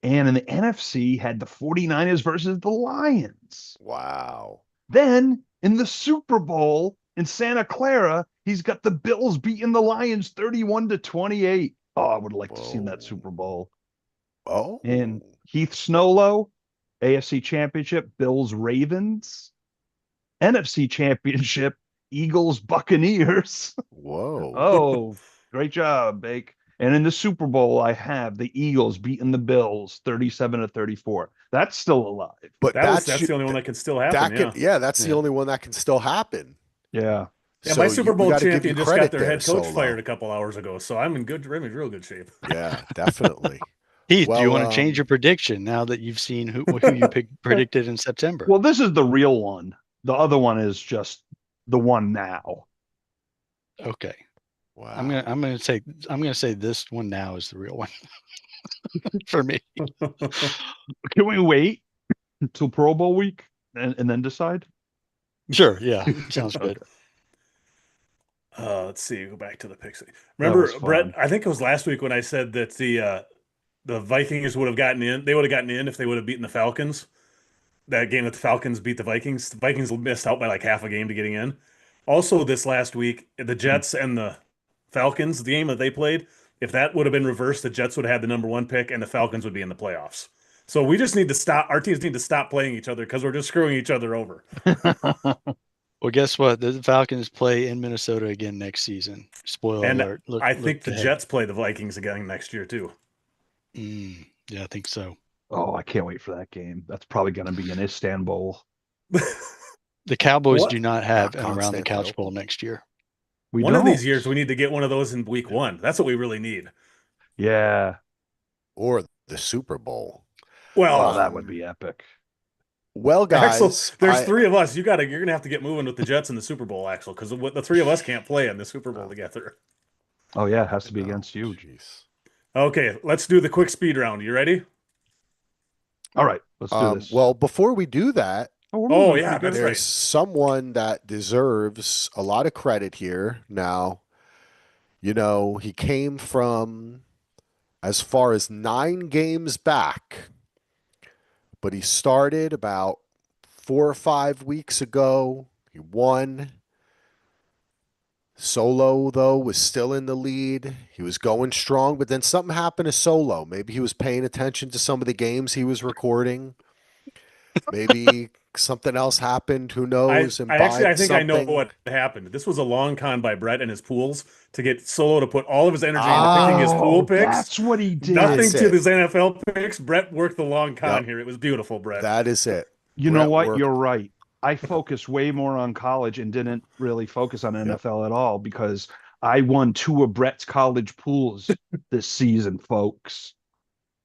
And in the NFC, had the 49ers versus the Lions. Wow. Then in the Super Bowl in Santa Clara, he's got the Bills beating the Lions 31-28. Oh, I would like to see that Whoa. Super Bowl. Oh. And Heath Snowlow, AFC Championship, Bills Ravens. NFC Championship, Eagles Buccaneers. Whoa. Oh, great job, Bake. And in the Super Bowl, I have the Eagles beating the Bills 37-34. That's still alive. But That's should- the only one that can still happen. that Yeah. can, yeah, that's the Yeah. only one that can still happen. Yeah. Yeah, So my Super we Bowl gotta give champion you just got credit their there, head coach Solo. fired a couple hours ago, so I'm in real good shape. Yeah, definitely. Heath, do you Well, want to change your prediction now that you've seen who you predicted in September? Well, this is the real one. The other one is just the one now. Okay. Wow. I'm gonna say this one now is the real one for me. Can we wait until Pro Bowl week and then decide? Sure. Yeah. Sounds good. Let's see. Go back to the picks. Remember, was Brett? fun. I think it was last week when I said that the Vikings would have gotten in. They would have gotten in if they would have beaten the Falcons. That game that the Falcons beat the Vikings. The Vikings missed out by like half a game to getting in. Also, this last week, the Jets and the Falcons, the game that they played, if that would have been reversed, the Jets would have had the number one pick and the Falcons would be in the playoffs. So we just need to stop. Our teams need to stop playing each other because we're just screwing each other over. Well, guess what? The Falcons play in Minnesota again next season. Spoiler And alert. I think the ahead. Jets play the Vikings again next year too. Yeah, I think so. Oh, I can't wait for that game. That's probably going to be in Istanbul. The Cowboys What? do not have Not an Around the Couch Constantinople. Bowl next year. One of these years, we need to get one of those in week 1. That's what we really need. Yeah. Or the Super Bowl. Well, Oh, that would be epic. Well, guys, Axel, there's 3 of us. You're gonna have to get moving with the Jets in the Super Bowl, Axel, because the 3 of us can't play in the Super Bowl together. Oh, yeah. It has to be Oh, against you. jeez. Okay, let's do the quick speed round. You ready? All right. Let's do this. Well, before we do that, we're Oh, moving yeah, pretty good. that's there's right. someone that deserves a lot of credit here. Now, he came from as far as 9 games back, but he started about 4 or 5 weeks ago. He won. Solo, though, was still in the lead. He was going strong, but then something happened to Solo. Maybe he was paying attention to some of the games he was recording. Maybe something else happened. Who knows? I think I know something. what happened. This was a long con by Brett and his pools to get Solo to put all of his energy into picking his pool picks. That's what he did. Nothing That's to it. his NFL picks. Brett worked the long con Yep. here. It was beautiful, Brett. That is it. You know Brett what? worked. You're right. I focused way more on college and didn't really focus on NFL at all because I won 2 of Brett's college pools this season, folks.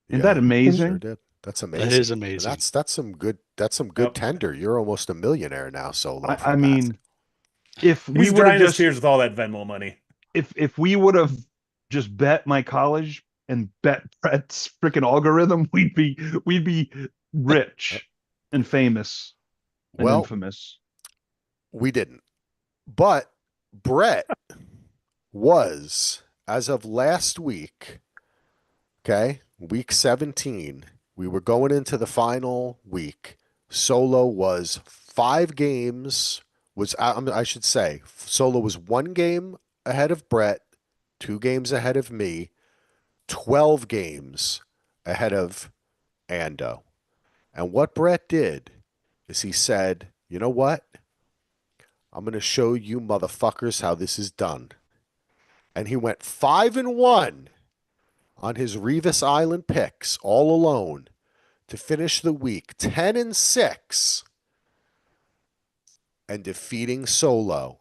Isn't that amazing? Sure did. That's amazing. That is amazing. That's some good. That's some good tender. You're almost a millionaire now, Solo. I mean, if we He's would have drying his just tears with all that Venmo money. if we would have just bet my college and bet Brett's freaking algorithm, we'd be rich and famous and Well, infamous. we didn't. But Brett was, as of last week, okay, week 17, we were going into the final week. Solo was 5 games, I should say, Solo was 1 game ahead of Brett, 2 games ahead of me, 12 games ahead of Ando. And what Brett did is he said, you know what? I'm going to show you motherfuckers how this is done. And he went 5-1 on his Revis Island picks all alone to finish the week 10-6 and defeating Solo,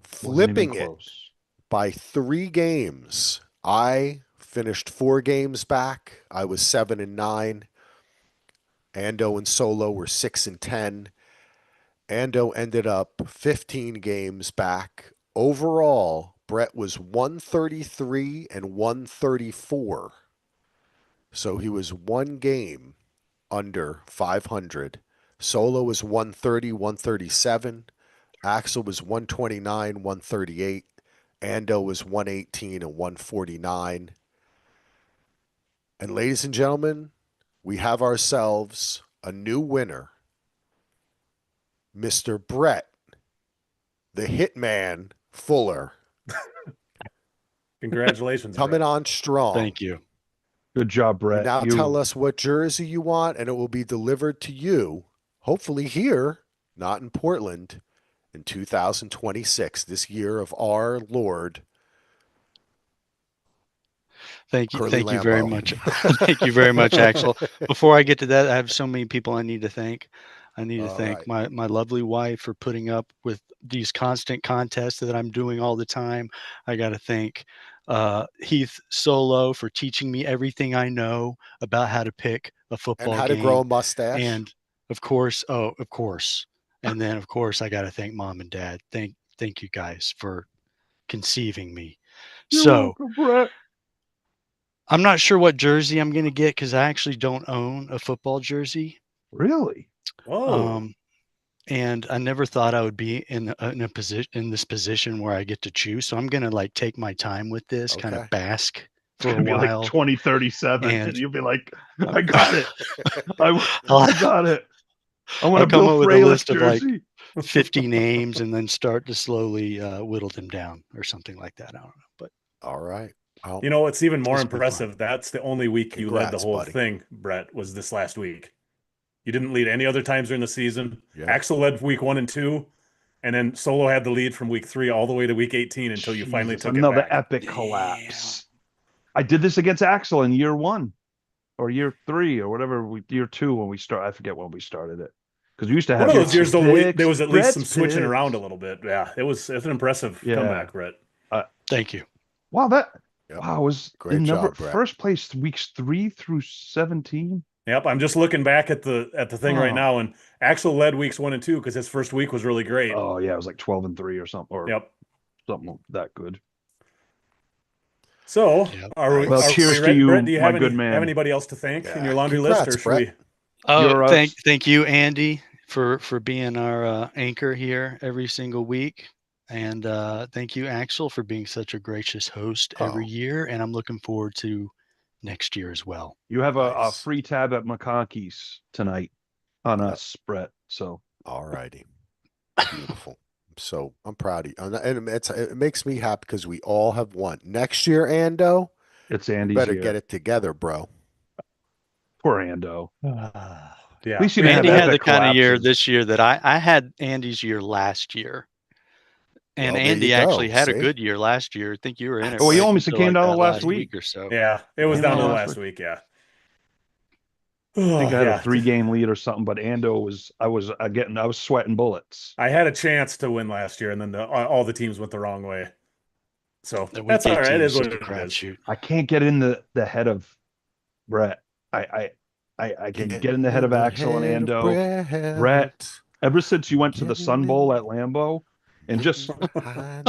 flipping it by 3 games. I finished 4 games back. I was 7-9. Ando and Solo were 6-10. Ando ended up 15 games back. Overall, Brett was 133 and 134. So he was 1 game under 500. Solo was 130, 137. Axel was 129, 138. Ando was 118 and 149. And ladies and gentlemen, we have ourselves a new winner. Mr. Brett, the Hitman Fuller. Congratulations. Coming Brett. on strong. Thank you. Good job, Brett. Now tell us what jersey you want, and it will be delivered to you, hopefully here, not in Portland, in 2026, this year of our Lord. Thank you. Curly Thank you very Lambeau. much. Thank you very much, Axel. Before I get to that, I have so many people I need to thank. I need to All thank right. my lovely wife for putting up with these constant contests that I'm doing all the time. I got to thank Heath Solo for teaching me everything I know about how to pick a football And how game. to grow a mustache. And of course, of course. And then of course I got to thank Mom and Dad. Thank you guys for conceiving me. You're So welcome, Brett. I'm not sure what jersey I'm going to get because I actually don't own a football jersey. Really? Oh, And I never thought I would be in this position where I get to choose. So I'm going to take my time with this, kind Okay. of bask It's for a gonna be while. like 2037, And- and you'll be like, "I got it. I I'll- got it. I want I'll a come Bill up with a Fralick list of, jersey." 50 names and then start to slowly whittle them down or something like that. I don't know, but All right. Well, you know what's even more It's been fun. impressive? That's the only week you led the Congrats, whole buddy. thing, Brett, was this last week. You didn't lead any other times during the season. Yeah. Axel led week 1 and 2. And then Solo had the lead from week 3 all the way to week 18 until you finally Jesus, took another it back. epic collapse. I did this against Axel in year 1 or year 3 or whatever. Year 2 when we start. I forget when we started it because we used to have One of those years, though, picks, there was at least some Brett's switching picks. around a little bit. Yeah, it's an impressive Yeah. comeback, Brett. Thank you. Wow, Yep. wow was Great in job, Brett. first place weeks 3 through 17. Yep, I'm just looking back at the thing right Oh. now, and Axel led weeks 1 and 2 because his first week was really great. Oh yeah, it was like 12-3 or something, or Yep. something that good. So, Yep. are we? Well, are we cheers to ready, you, Brett? Do you my have good man. anybody else to thank in Yeah, your laundry congrats, list, or should Brett. we? Oh, You're thank you, Andy, for being our anchor here every single week, and thank you, Axel, for being such a gracious host every Oh. year. And I'm looking forward to next year as well. You have a Nice. free tab at McConkey's tonight on us, Brett. So All righty. Beautiful. So I'm proud of you. And it makes me happy because we all have won. Next year, Ando, it's you Andy's better year. get it together, bro. Poor Ando. Yeah. At least you didn't Andy have had the epic kind of year collapses. this year that I had Andy's year last year. And Well, there Andy you actually go, had a see? good year last year. I think you were in it. Oh, he right, almost until came down that the last week. or so. Yeah, it was Came down to out the last last week. Yeah. I think I had Yeah. a 3-game lead or something, but Ando was I was sweating bullets. I had a chance to win last year, and then all the teams went the wrong way. So The week that's all right. 18 It is was what just a it is. crapshoot. I can't get in the head of Brett. I can get in the head of Axel and Ando. Brett, ever since you went to the Sun Bowl at Lambeau and just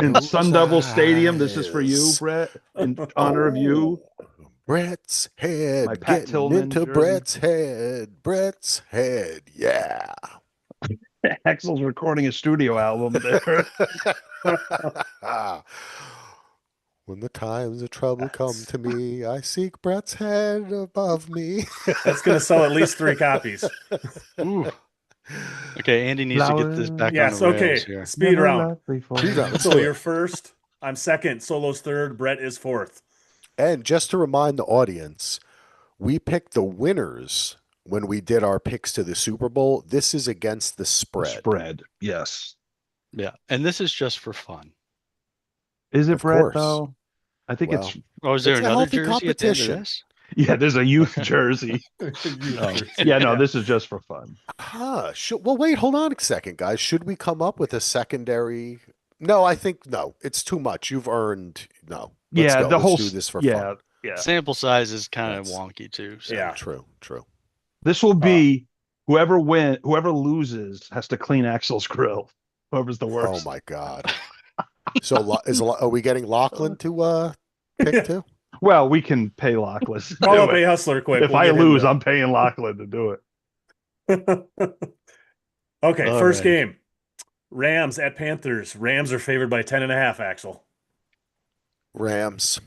in Sun Devil Stadium, this is for you, Brett, in honor of you. Brett's head. My Pat Getting Tillman into jersey. Brett's head. Brett's head. Yeah. Axel's recording a studio album there. When the times of trouble come to me, I seek Brett's head above me. That's going to sell at least 3 copies. Ooh. Okay, Andy needs to get this back Yes. on the Okay. rails here. Speed round. Speed round. Let's So do you're it. first. I'm second. Solo's third. Brett is fourth. And just to remind the audience, we picked the winners when we did our picks to the Super Bowl. This is against the spread. Spread, yes. Yeah, and this is just for fun. Is it Of Brett course. though? I think Well, it's Oh, is there It's a another healthy jersey at the end of competition. this? yeah. There's a youth jersey. Yeah, no, this is just for fun. Well, wait, hold on a second, guys. Should we come up with a secondary? No, I think no. It's too much. You've earned no. Let's Yeah, go. the Let's whole do this for yeah, fun. yeah. Sample size is kind of That's- wonky too. So. Yeah. True. This will be whoever loses has to clean Axel's grill. Whoever's the Oh worst. my God. So are we getting Lachlan to pick too? Well, we can pay Lachlan. to Call do up it. a hustler quick. If We'll I get him lose, to- I'm paying Lachlan to do it. Okay, All first right. game. Rams at Panthers. Rams are favored by 10.5, Axel. Rams.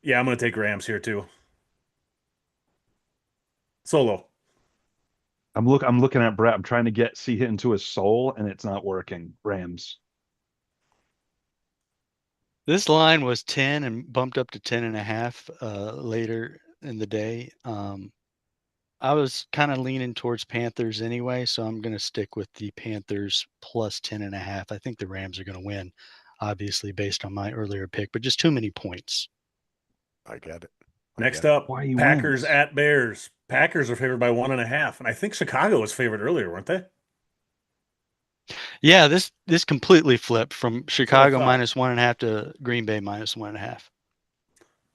Yeah, I'm going to take Rams here too. Solo. I'm looking at Brett. I'm trying to see it into his soul, and it's not working. Rams. This line was 10 and bumped up to 10.5 later in the day. I was kind of leaning towards Panthers anyway, so I'm going to stick with the Panthers plus 10.5. I think the Rams are going to win, obviously, based on my earlier pick, but just too many points. I get it. Next up, Why he Packers wins. at Bears. Packers are favored by 1.5, and I think Chicago was favored earlier, weren't they? Yeah, this completely flipped from Chicago thought. minus 1.5 to Green Bay minus 1.5.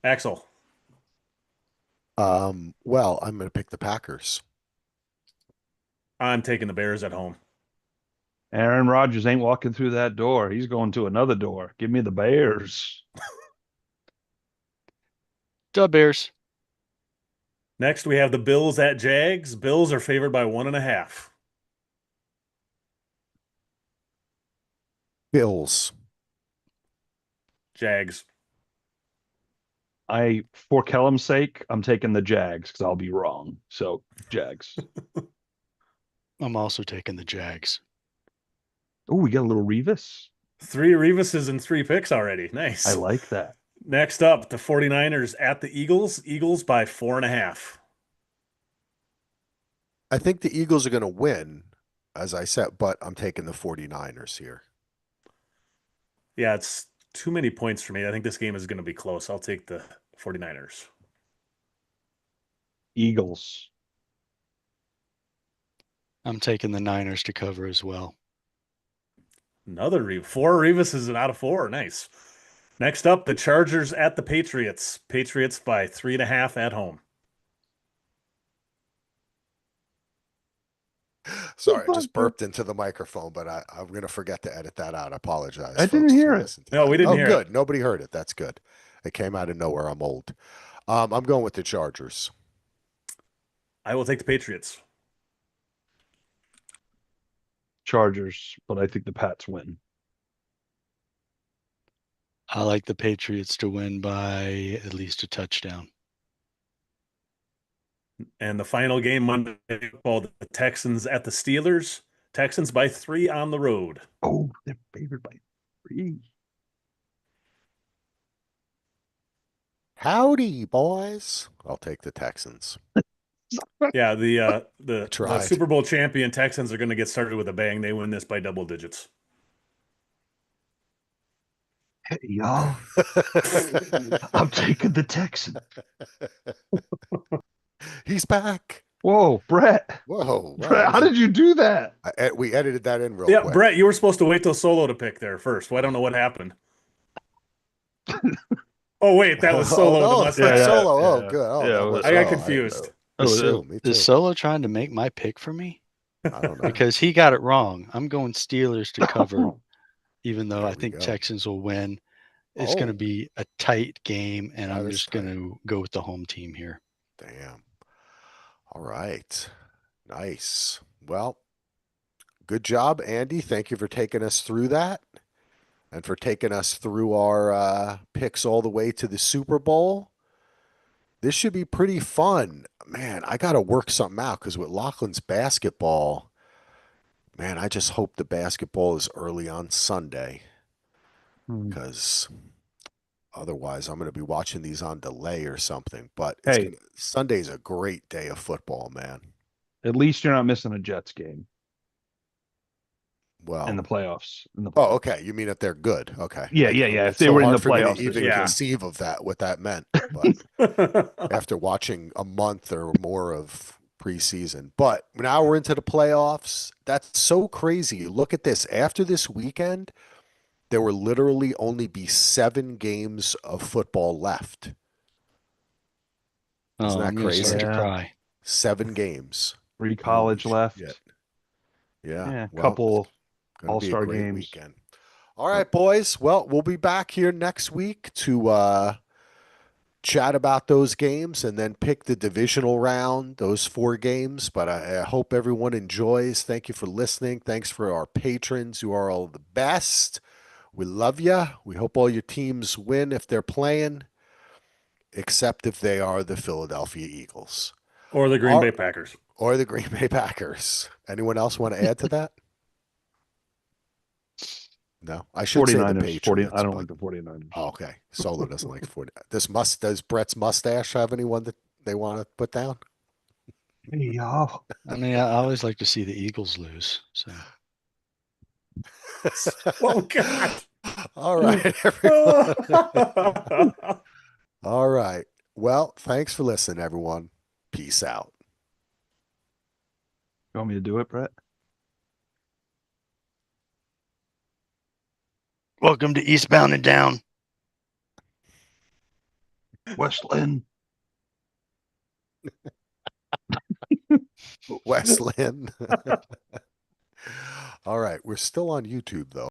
Axel. Well, I'm going to pick the Packers. I'm taking the Bears at home. Aaron Rodgers ain't walking through that door. He's going to another door. Give me the Bears. Duh, Bears. Next, we have the Bills at Jags. Bills are favored by 1.5. Bills. Jags. For Kellum's sake, I'm taking the Jags because I'll be wrong. So Jags. I'm also taking the Jags. Oh, we got a little Revis. 3 Revises and 3 picks already. Nice. I like that. Next up, the 49ers at the Eagles. Eagles by 4.5. I think the Eagles are going to win, as I said, but I'm taking the 49ers here. Yeah, it's too many points for me. I think this game is going to be close. I'll take the 49ers. Eagles. I'm taking the Niners to cover as well. Another Revis. 4 Revises out of 4. Nice. Next up, the Chargers at the Patriots. Patriots by 3.5 at home. Sorry, I just burped into the microphone, but I'm going to forget to edit that out. I apologize. I didn't folks, if hear you it. listened to No, that. we didn't Oh, hear good. it. Nobody heard it. That's good. It came out of nowhere. I'm old. I'm going with the Chargers. I will take the Patriots. Chargers, but I think the Pats win. I like the Patriots to win by at least a touchdown. And the final game Monday Night Football, the Texans at the Steelers. Texans by 3 on the road. Oh, they're favored by 3. Howdy, boys. I'll take the Texans. Yeah, the Tried. Super Bowl champion Texans are going to get started with a bang. They win this by double digits. Hey, y'all. I'm taking the Texans. He's back. Whoa, Brett. Whoa. Brett, how did you do that? We edited that in real Yeah, quick. Brett, you were supposed to wait till Solo to pick there first. Well, I don't know what happened. Oh, wait, that was Solo. Oh, the it's mustache. like Solo. yeah. Oh, good. Oh, Yeah, that well, was- I got oh, confused. Me too. Me too. Is Solo trying to make my pick for me? I don't know. Because he got it wrong. I'm going Steelers to cover, even though There I we think go. Texans will win. It's going Oh. to be a tight game, and That I'm is just going to go with the home team here. Damn. All right. Nice. Well, good job, Andy. Thank you for taking us through that and for taking us through our picks all the way to the Super Bowl. This should be pretty fun. Man, I got to work something out because with Lachlan's basketball, man, I just hope the basketball is early on Sunday because otherwise I'm going to be watching these on delay or something. But Hey. Sunday's a great day of football, man. At least you're not missing a Jets game Well, in the playoffs. oh, okay. You mean if they're good? Okay. Yeah. It's If they were in hard the for me to playoffs, even yeah. conceive of that, what that meant. But after watching a month or more of preseason, but now we're into the playoffs. That's so crazy. Look at this. After this weekend, there will literally only be 7 games of football left. Isn't that I'm gonna crazy? start to Yeah. cry. 7 games. 3 college Holy left. shit. Yeah. Yeah, well, couple gonna be a all-star great games. weekend. All right, boys. Well, we'll be back here next week to chat about those games and then pick the divisional round, those 4 games. But I hope everyone enjoys. Thank you for listening. Thanks for our patrons who are all the best. We love you. We hope all your teams win if they're playing, except if they are the Philadelphia Eagles Or the Green Bay Packers. or the Green Bay Packers. Anyone else want to add to that? No, I should say the 49ers. Patriots. I don't but- like the 49ers. Oh, okay. Solo doesn't like 40. Does Brett's mustache have anyone that they want to put down? Hey, y'all. I mean, I always like to see the Eagles lose. So Oh, God. All right, everyone. All right. Well, thanks for listening, everyone. Peace out. You want me to do it, Brett? welcome to Eastbound and Down. West Lynn. West Lynn. All right. We're still on YouTube, though.